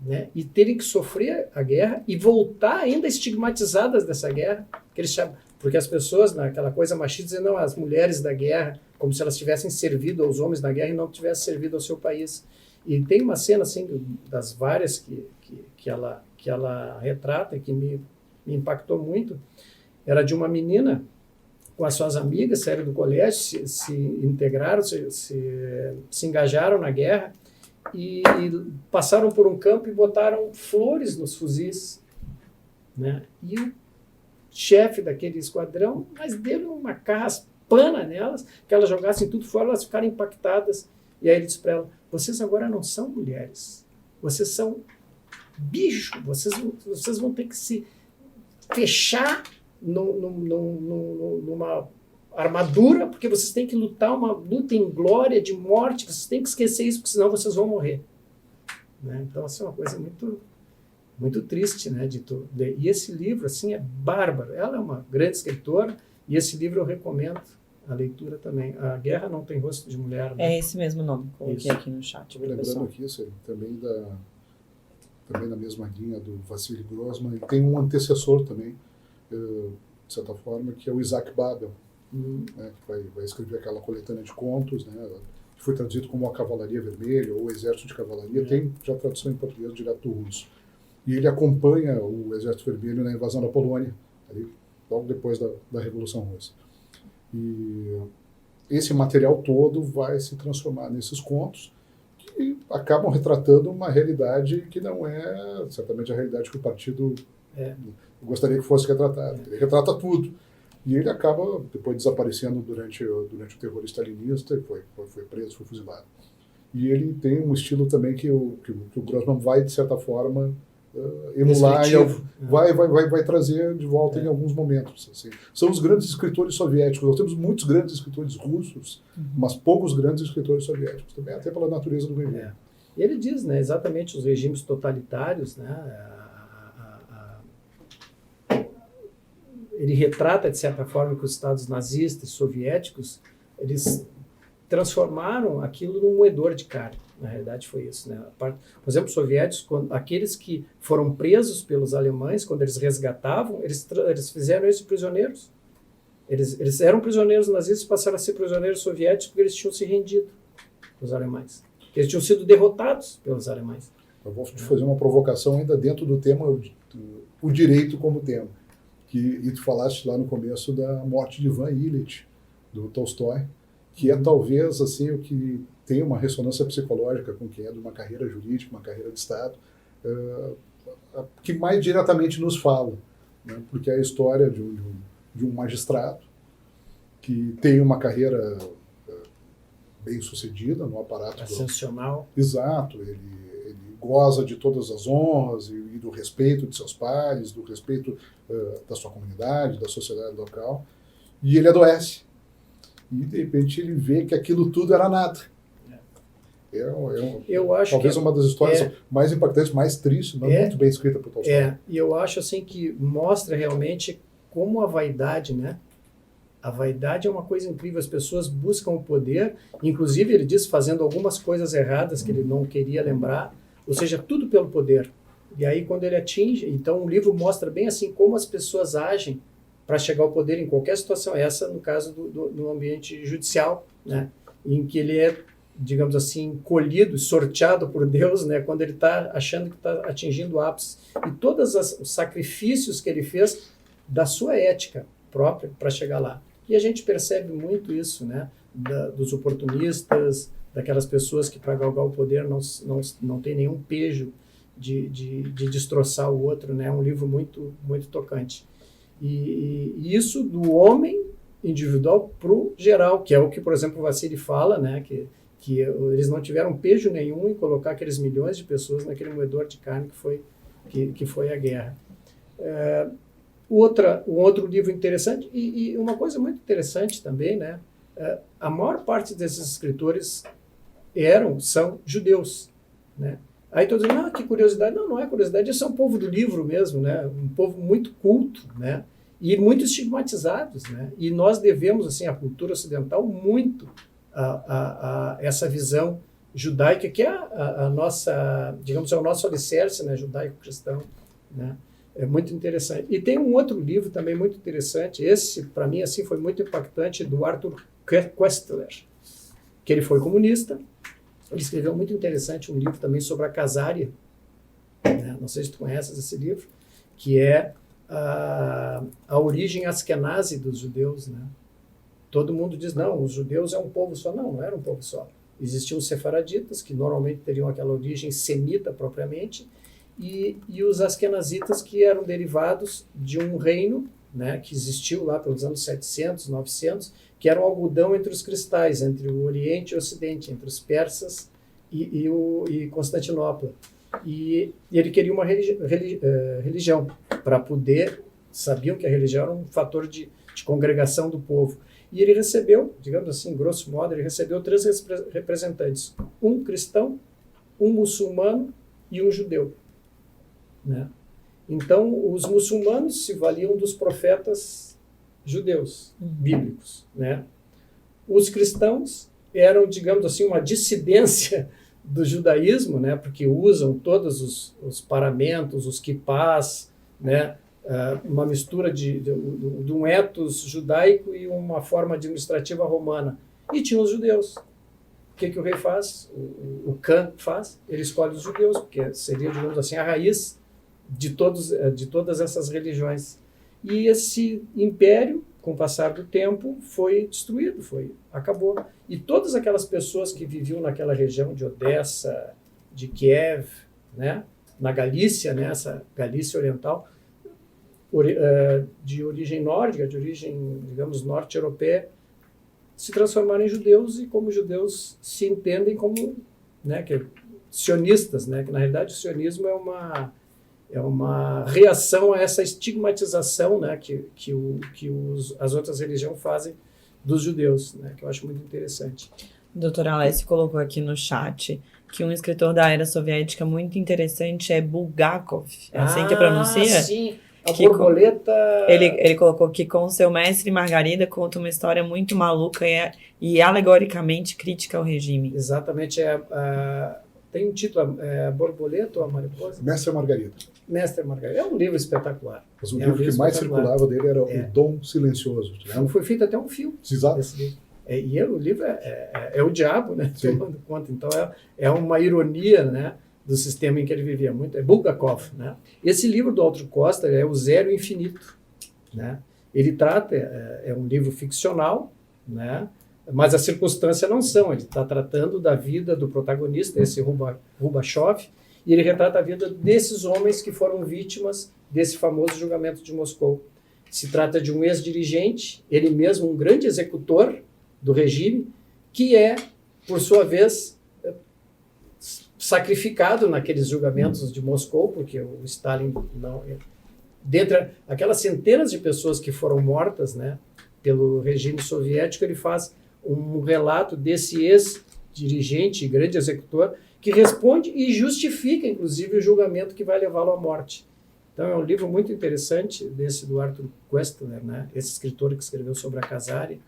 Speaker 4: né? E terem que sofrer a guerra e voltar ainda estigmatizadas dessa guerra, que eles chamam, porque as pessoas, naquela coisa machista, dizem, não, as mulheres da guerra, como se elas tivessem servido aos homens da guerra e não tivessem servido ao seu país. E tem uma cena, assim, das várias que ela retrata, que me impactou muito, era de uma menina com as suas amigas, saíram do colégio, se integraram, se engajaram na guerra e passaram por um campo e botaram flores nos fuzis, né? E o chefe daquele esquadrão, mas deu uma carraspana nelas, que elas jogassem tudo fora, elas ficaram impactadas. E aí ele disse para elas: vocês agora não são mulheres, vocês são bicho, vocês vão ter que se fechar numa armadura, porque vocês têm que lutar uma luta em glória, de morte, vocês têm que esquecer isso, porque senão vocês vão morrer. Né? Então, assim, é uma coisa muito, muito triste, né? E esse livro, assim, é bárbaro. Ela é uma grande escritora, e esse livro eu recomendo a leitura também. A Guerra Não Tem Rosto de Mulher. Né?
Speaker 2: É esse mesmo nome, coloquei aqui no chat.
Speaker 3: Estou lembrando aqui, também na mesma linha do Vassili Grossman, ele tem um antecessor também, de certa forma, que é o Isaac Babel, né, que vai escrever aquela coletânea de contos, né, que foi traduzido como A Cavalaria Vermelha ou O Exército de Cavalaria, tem já tradução em português direto do russo. E ele acompanha o Exército Vermelho na invasão da Polônia, ali, logo depois da Revolução Russa. E esse material todo vai se transformar nesses contos, que acabam retratando uma realidade que não é certamente a realidade que o partido gostaria que fosse retratada. Ele retrata tudo. E ele acaba depois desaparecendo durante o terror stalinista, e foi preso, foi fuzilado. E ele tem um estilo também que o Grossman vai, de certa forma, emular, vai trazer de volta em alguns momentos. Assim. São os grandes escritores soviéticos. Nós temos muitos grandes escritores russos, mas poucos grandes escritores soviéticos, também até pela natureza do regime.
Speaker 4: E ele diz, né, exatamente os regimes totalitários, né, ele retrata, de certa forma, que os estados nazistas e soviéticos, eles transformaram aquilo num moedor de carne. Na realidade foi isso. Né? Por exemplo, os soviéticos, aqueles que foram presos pelos alemães, quando eles resgatavam, eles fizeram isso de prisioneiros. Eles eram prisioneiros nazistas e passaram a ser prisioneiros soviéticos porque eles tinham se rendido os alemães. Eles tinham sido derrotados pelos alemães.
Speaker 3: Eu vou te fazer uma provocação ainda dentro do tema, o direito como tema. E tu falaste lá no começo da morte de Ivan Ilitch, do Tolstói, que é talvez assim o que tem uma ressonância psicológica com quem é de uma carreira jurídica, uma carreira de Estado, que mais diretamente nos fala, né? Porque é a história de um magistrado que tem uma carreira bem sucedida no aparato
Speaker 4: ascensional.
Speaker 3: Exato, ele goza de todas as honras e do respeito de seus pares, do respeito da sua comunidade, da sociedade local, e ele adoece. E, de repente, ele vê que aquilo tudo era nada.
Speaker 4: Eu acho
Speaker 3: talvez
Speaker 4: que
Speaker 3: uma das histórias mais impactantes, mais tristes, mas muito bem escrita por Tolstói.
Speaker 4: E eu acho assim que mostra realmente como a vaidade, né? A vaidade é uma coisa incrível, as pessoas buscam o poder, inclusive ele diz fazendo algumas coisas erradas que ele não queria lembrar, ou seja, tudo pelo poder. E aí quando ele atinge, então o livro mostra bem assim como as pessoas agem para chegar ao poder em qualquer situação, essa no caso do ambiente judicial, né, em que ele é, digamos assim, colhido, sorteado por Deus, né, quando ele está achando que está atingindo o ápice. E todos os sacrifícios que ele fez da sua ética própria para chegar lá. E a gente percebe muito isso, né, dos oportunistas, daquelas pessoas que para galgar o poder não tem nenhum pejo de destroçar o outro, né, é um livro muito, muito tocante. E isso do homem individual para o geral, que é o que, por exemplo, o Vassili fala, né, que eles não tiveram pejo nenhum em colocar aqueles milhões de pessoas naquele moedor de carne que foi a guerra. Um outro livro interessante, e uma coisa muito interessante também, né, a maior parte desses escritores são judeus, né? Aí todos dizem, que curiosidade. Não é curiosidade, esse é um povo do livro mesmo, né? Um povo muito culto, né? E muito estigmatizados, né? E nós devemos, assim, à cultura ocidental muito a essa visão judaica, que é a nossa, digamos, é o nosso alicerce, né? Judaico-cristão, né? É muito interessante. E tem um outro livro também muito interessante, esse, para mim, assim, foi muito impactante, do Arthur Koestler, que ele foi comunista. Ele escreveu muito interessante um livro também sobre a Casária, né? Não sei se tu conheces esse livro, que é a origem askenazi dos judeus, né? todo mundo diz, não, os judeus é um povo só. Não, não era um povo só. Existiam os sefaraditas, que normalmente teriam aquela origem semita propriamente, e os askenazitas, que eram derivados de um reino, né, que existiu lá pelos anos 700, 900, que era um algodão entre os cristais, entre o Oriente e o Ocidente, entre os persas e Constantinopla. E ele queria uma religião para poder, sabiam que a religião era um fator de congregação do povo. E ele recebeu, digamos assim, grosso modo, ele recebeu 3 representantes, um cristão, um muçulmano e um judeu, né? Então, os muçulmanos se valiam dos profetas judeus, bíblicos, né? Os cristãos eram, digamos assim, uma dissidência do judaísmo, né? Porque usam todos os paramentos, os quipás, né? Uma mistura de um ethos judaico e uma forma administrativa romana. E tinha os judeus. O que o rei faz? O Khan faz? Ele escolhe os judeus, porque seria, digamos assim, a raiz de todas essas religiões. E esse império, com o passar do tempo, foi destruído, acabou. E todas aquelas pessoas que viviam naquela região de Odessa, de Kiev, né, na Galícia, né, essa Galícia Oriental, de origem nórdica, de origem, digamos, norte-europeia, se transformaram em judeus, e como judeus se entendem como, né, sionistas, né, que na realidade o sionismo é uma reação a essa estigmatização, né, que as outras religiões fazem dos judeus, né, que eu acho muito interessante.
Speaker 2: Doutor Alessio colocou aqui no chat que um escritor da era soviética muito interessante é Bulgakov. É assim que pronuncia?
Speaker 4: Sim. A borboleta...
Speaker 2: Ele colocou que com seu mestre Margarida conta uma história muito maluca e alegoricamente crítica ao regime.
Speaker 4: Exatamente. Tem um título, A Borboleta ou a Mariposa?
Speaker 3: Mestre Margarida.
Speaker 4: Mestre Margarida. É um livro espetacular.
Speaker 3: Mas o livro que mais circulava dele era O Dom Silencioso.
Speaker 4: Foi feito até um filme.
Speaker 3: Exato.
Speaker 4: Desse livro. E o livro é o diabo, né? Tomando conta. Então é uma ironia, né, do sistema em que ele vivia. É Bulgakov, né? Esse livro do Álvaro Costa é o Zero e o Infinito, né? Ele trata, é um livro ficcional, né? Mas as circunstâncias não são. Ele está tratando da vida do protagonista, esse Rubachov, e ele retrata a vida desses homens que foram vítimas desse famoso julgamento de Moscou. Se trata de um ex-dirigente, ele mesmo um grande executor do regime, que é, por sua vez, sacrificado naqueles julgamentos de Moscou, porque o Stalin não... Dentre aquelas centenas de pessoas que foram mortas, né, pelo regime soviético, ele faz um relato desse ex-dirigente, grande executor, que responde e justifica, inclusive, o julgamento que vai levá-lo à morte. Então, é um livro muito interessante, desse do Arthur Koestler, né, esse escritor que escreveu sobre a Khazari,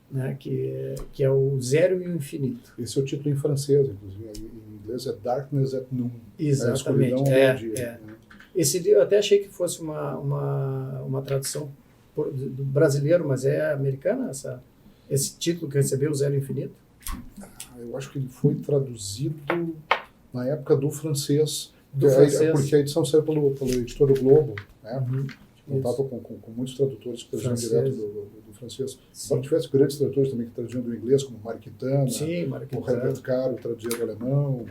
Speaker 4: né, que é o Zero e o Infinito.
Speaker 3: Esse é o título em francês, inclusive. Em inglês é Darkness at Noon.
Speaker 4: Exatamente.
Speaker 3: Dia, né?
Speaker 4: Esse livro eu até achei que fosse uma tradução do brasileiro, mas é americana esse título que recebeu, o Zero e o Infinito?
Speaker 3: Eu acho que ele foi traduzido na época do francês. Porque a edição saiu pelo editor do Globo, né? Contava com muitos tradutores que traduziam direto do francês. Só tivesse grandes tradutores também que traduziam do inglês, como Mariquitana, o Herbert Caro traduzia do alemão.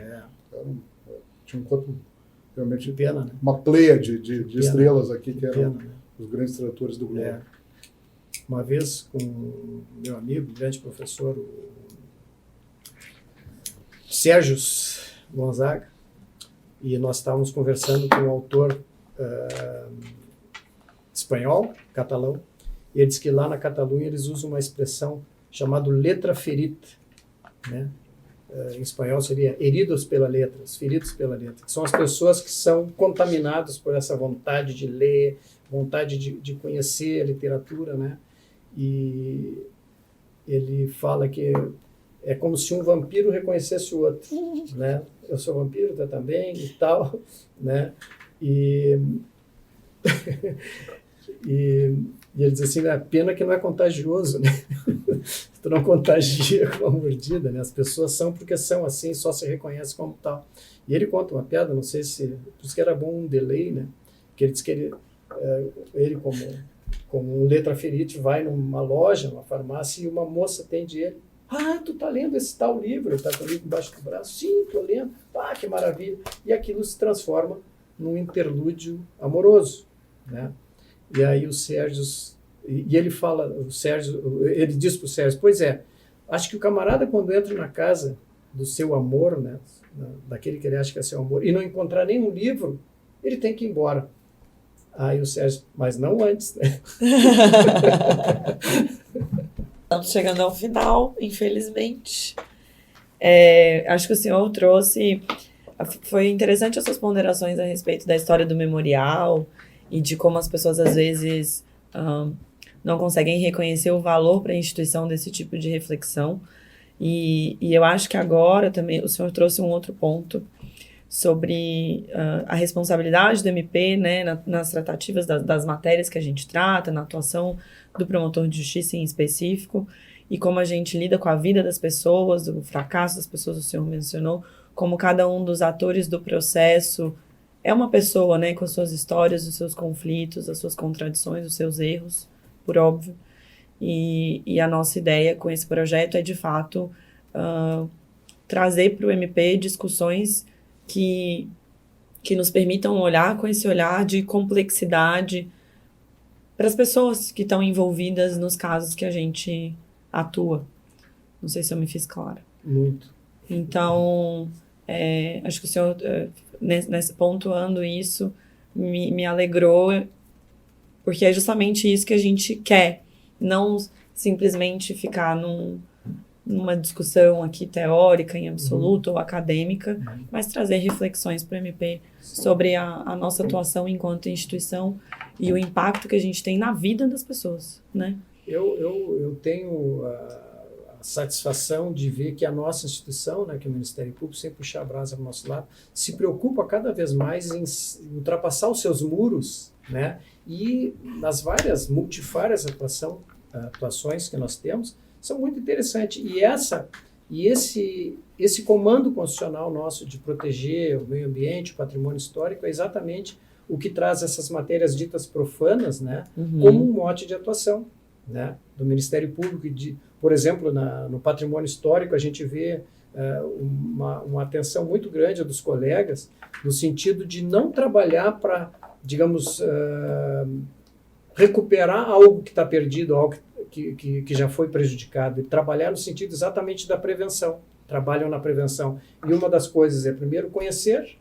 Speaker 3: Tinha um quanto realmente
Speaker 4: pena, né?
Speaker 3: uma pleia de estrelas aqui que eram os grandes tradutores do Globo.
Speaker 4: Uma vez com meu amigo, grande professor, o Sérgio Gonzaga, e nós estávamos conversando com um autor espanhol, catalão, e ele disse que lá na Catalunha eles usam uma expressão chamada letra ferita, né? Em espanhol seria heridos pela letra, feridos pela letra, que são as pessoas que são contaminadas por essa vontade de ler, vontade de conhecer a literatura, né? E ele fala que é como se um vampiro reconhecesse o outro, né? Eu sou vampiro, tu também e tal, né? E ele diz assim, a pena que não é contagioso, né? Tu não contagia com a mordida, né? As pessoas são porque são assim, só se reconhece como tal. E ele conta uma piada, não sei se... Por isso que era bom um delay, né? Que ele diz que ele como como um letraferite vai numa loja, numa farmácia, e uma moça atende ele. Ah, tu tá lendo esse tal livro? Ele tá com o livro embaixo do braço. Sim, tô lendo. Ah, que maravilha. E aquilo se transforma num interlúdio amoroso, né? E aí o Sérgio, e ele fala, ele diz para o Sérgio, pois é, acho que o camarada quando entra na casa do seu amor, né, daquele que ele acha que é seu amor, e não encontrar nenhum livro, ele tem que ir embora. Aí o Sérgio, mas não antes, né?
Speaker 2: Estamos chegando ao final, infelizmente. Acho que o senhor trouxe... Foi interessante as suas ponderações a respeito da história do memorial e de como as pessoas, às vezes, não conseguem reconhecer o valor para a instituição desse tipo de reflexão. E eu acho que agora também o senhor trouxe um outro ponto sobre a responsabilidade do MP, né, nas tratativas das matérias que a gente trata, na atuação do promotor de justiça em específico, e como a gente lida com a vida das pessoas, o fracasso das pessoas, o senhor mencionou, como cada um dos atores do processo é uma pessoa, né, com as suas histórias, os seus conflitos, as suas contradições, os seus erros, por óbvio. E a nossa ideia com esse projeto é, de fato, trazer para o MP discussões que nos permitam olhar com esse olhar de complexidade para as pessoas que estão envolvidas nos casos que a gente atua. Não sei se eu me fiz clara.
Speaker 4: Muito.
Speaker 2: Então, acho que o senhor, pontuando isso, me alegrou, porque é justamente isso que a gente quer, não simplesmente ficar numa discussão aqui teórica em absoluto ou acadêmica, mas trazer reflexões para o MP sobre a nossa atuação enquanto instituição e o impacto que a gente tem na vida das pessoas, né?
Speaker 4: Eu tenho a satisfação de ver que a nossa instituição, né, que é o Ministério Público, sem puxar a brasa para o nosso lado, se preocupa cada vez mais em ultrapassar os seus muros, né, e nas várias multifárias atuações que nós temos, são muito interessantes. E esse comando constitucional nosso de proteger o meio ambiente, o patrimônio histórico, é exatamente o que traz essas matérias ditas profanas, né, como um mote de atuação, né, do Ministério Público. Por exemplo, no patrimônio histórico, a gente vê uma atenção muito grande dos colegas no sentido de não trabalhar para, digamos, recuperar algo que está perdido, algo que já foi prejudicado, e trabalhar no sentido exatamente da prevenção. Trabalham na prevenção. E uma das coisas é, primeiro, conhecer,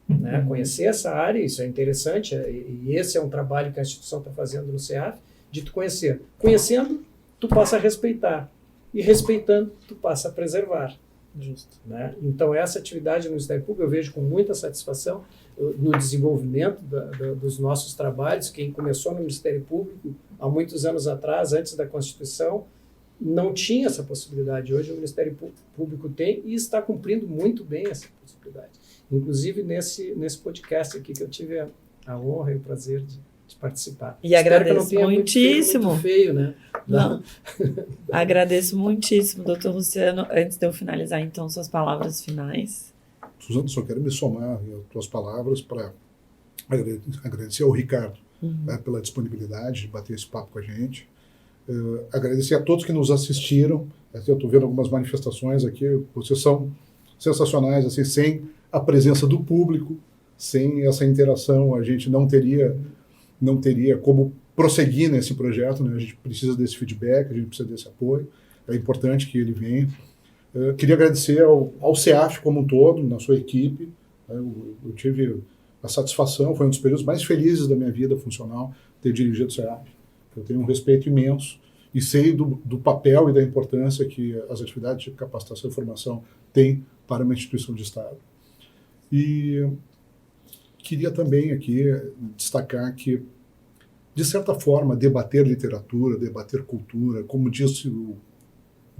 Speaker 4: né? Conhecer essa área, isso é interessante, e esse é um trabalho que a instituição está fazendo no CEAF, de tu conhecer. Conhecendo, tu passa a respeitar. E respeitando, tu passa a preservar.
Speaker 2: Justo.
Speaker 4: Né? Então, essa atividade no Ministério Público eu vejo com muita satisfação no desenvolvimento dos nossos trabalhos. Quem começou no Ministério Público há muitos anos atrás, antes da Constituição, não tinha essa possibilidade. Hoje o Ministério Público tem e está cumprindo muito bem essa possibilidade. Inclusive nesse podcast aqui que eu tive a honra e o prazer de participar.
Speaker 2: E agradeço muitíssimo.
Speaker 4: Muito feio, né?
Speaker 2: Não. Agradeço muitíssimo, doutor Luciano. Antes de eu finalizar, então, suas palavras finais.
Speaker 3: Suzana, só quero me somar às tuas palavras para agradecer ao Ricardo pela disponibilidade de bater esse papo com a gente. Agradecer a todos que nos assistiram. Eu estou vendo algumas manifestações aqui. Vocês são sensacionais. Assim, sem a presença do público, sem essa interação, a gente não teria como prosseguir nesse projeto, né? A gente precisa desse feedback, a gente precisa desse apoio, é importante que ele venha. Queria agradecer ao CEAF como um todo, na sua equipe. Eu tive a satisfação, foi um dos períodos mais felizes da minha vida funcional, ter dirigido o CEAF. Eu tenho um respeito imenso e sei do papel e da importância que as atividades de capacitação e formação têm para uma instituição de Estado. E queria também aqui destacar que, de certa forma, debater literatura, debater cultura, como disse o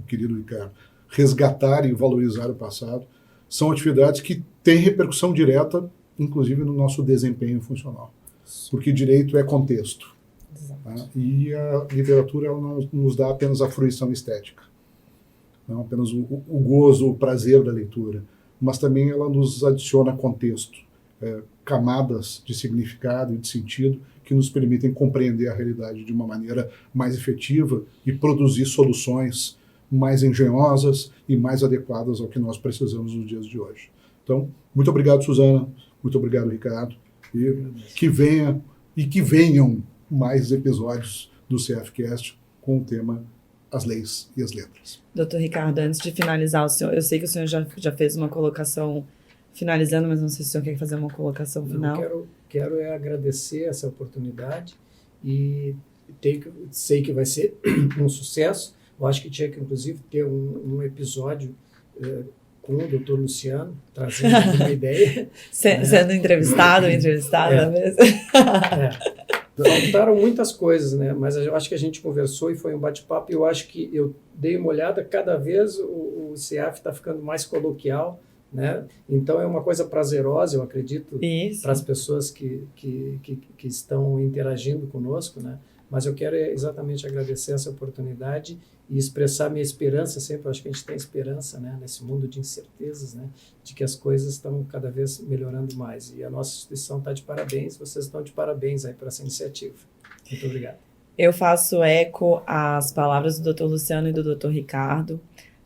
Speaker 3: querido Ricardo, resgatar e valorizar o passado, são atividades que têm repercussão direta, inclusive no nosso desempenho funcional. Porque direito é contexto. Tá? E a literatura ela não nos dá apenas a fruição estética, não apenas o gozo, o prazer da leitura, mas também ela nos adiciona contexto, camadas de significado e de sentido que nos permitem compreender a realidade de uma maneira mais efetiva e produzir soluções mais engenhosas e mais adequadas ao que nós precisamos nos dias de hoje. Então, muito obrigado, Suzana, muito obrigado, Ricardo, e que venham mais episódios do CFcast com o tema As Leis e as Letras.
Speaker 2: Doutor Ricardo, antes de finalizar, eu sei que o senhor já fez uma colocação finalizando, mas não sei se o senhor quer fazer uma colocação final.
Speaker 4: Eu quero agradecer essa oportunidade e sei que vai ser um sucesso. Eu acho que tinha que, inclusive, ter um episódio com o doutor Luciano, trazendo uma ideia.
Speaker 2: Sendo entrevistado, entrevistada mesmo.
Speaker 4: Faltaram muitas coisas, né? Mas eu acho que a gente conversou e foi um bate-papo, e eu acho que eu dei uma olhada, cada vez o CEAF está ficando mais coloquial, né? Então é uma coisa prazerosa, eu acredito, para as pessoas que estão interagindo conosco, né? Mas eu quero exatamente agradecer essa oportunidade e expressar minha esperança sempre. Eu acho que a gente tem esperança, né, nesse mundo de incertezas, né, de que as coisas estão cada vez melhorando mais. E a nossa instituição está de parabéns, vocês estão de parabéns aí por essa iniciativa. Muito obrigado.
Speaker 2: Eu faço eco às palavras do Dr. Luciano e do Dr. Ricardo,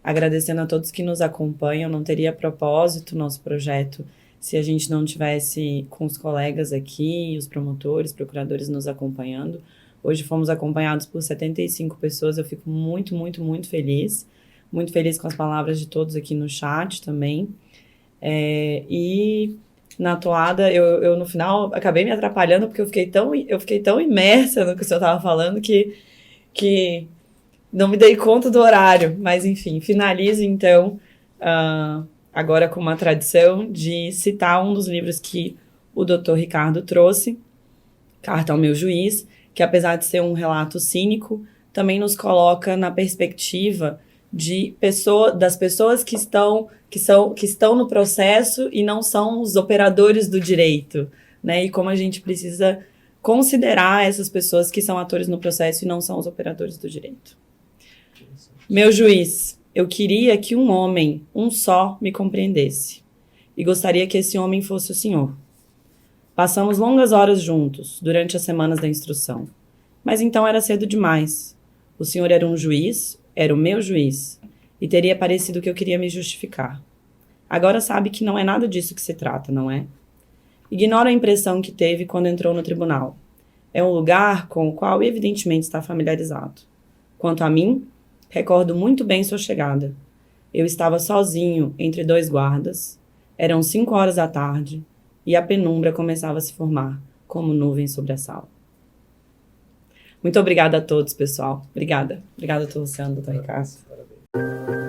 Speaker 2: agradecendo a todos que nos acompanham. Não teria propósito o nosso projeto se a gente não tivesse com os colegas aqui, os promotores, procuradores nos acompanhando. Hoje fomos acompanhados por 75 pessoas, eu fico muito, muito, muito feliz com as palavras de todos aqui no chat também. E na toada, eu no final acabei me atrapalhando, porque eu fiquei tão imersa no que o senhor estava falando que não me dei conta do horário. Mas enfim, finalizo então agora com uma tradição de citar um dos livros que o Dr. Ricardo trouxe, Carta ao Meu Juiz, que apesar de ser um relato cínico, também nos coloca na perspectiva das pessoas que estão no processo e não são os operadores do direito, né? E como a gente precisa considerar essas pessoas que são atores no processo e não são os operadores do direito. Meu juiz, eu queria que um homem, um só, me compreendesse. E gostaria que esse homem fosse o senhor. Passamos longas horas juntos, durante as semanas da instrução. Mas então era cedo demais. O senhor era um juiz, era o meu juiz, e teria parecido que eu queria me justificar. Agora sabe que não é nada disso que se trata, não é? Ignora a impressão que teve quando entrou no tribunal. É um lugar com o qual evidentemente está familiarizado. Quanto a mim, recordo muito bem sua chegada. Eu estava sozinho entre 2 guardas. Eram 5 horas da tarde. E a penumbra começava a se formar, como nuvens sobre a sala. Muito obrigada a todos, pessoal. Obrigada. Obrigada, doutor Luciano, doutor Ricardo.
Speaker 4: Parabéns.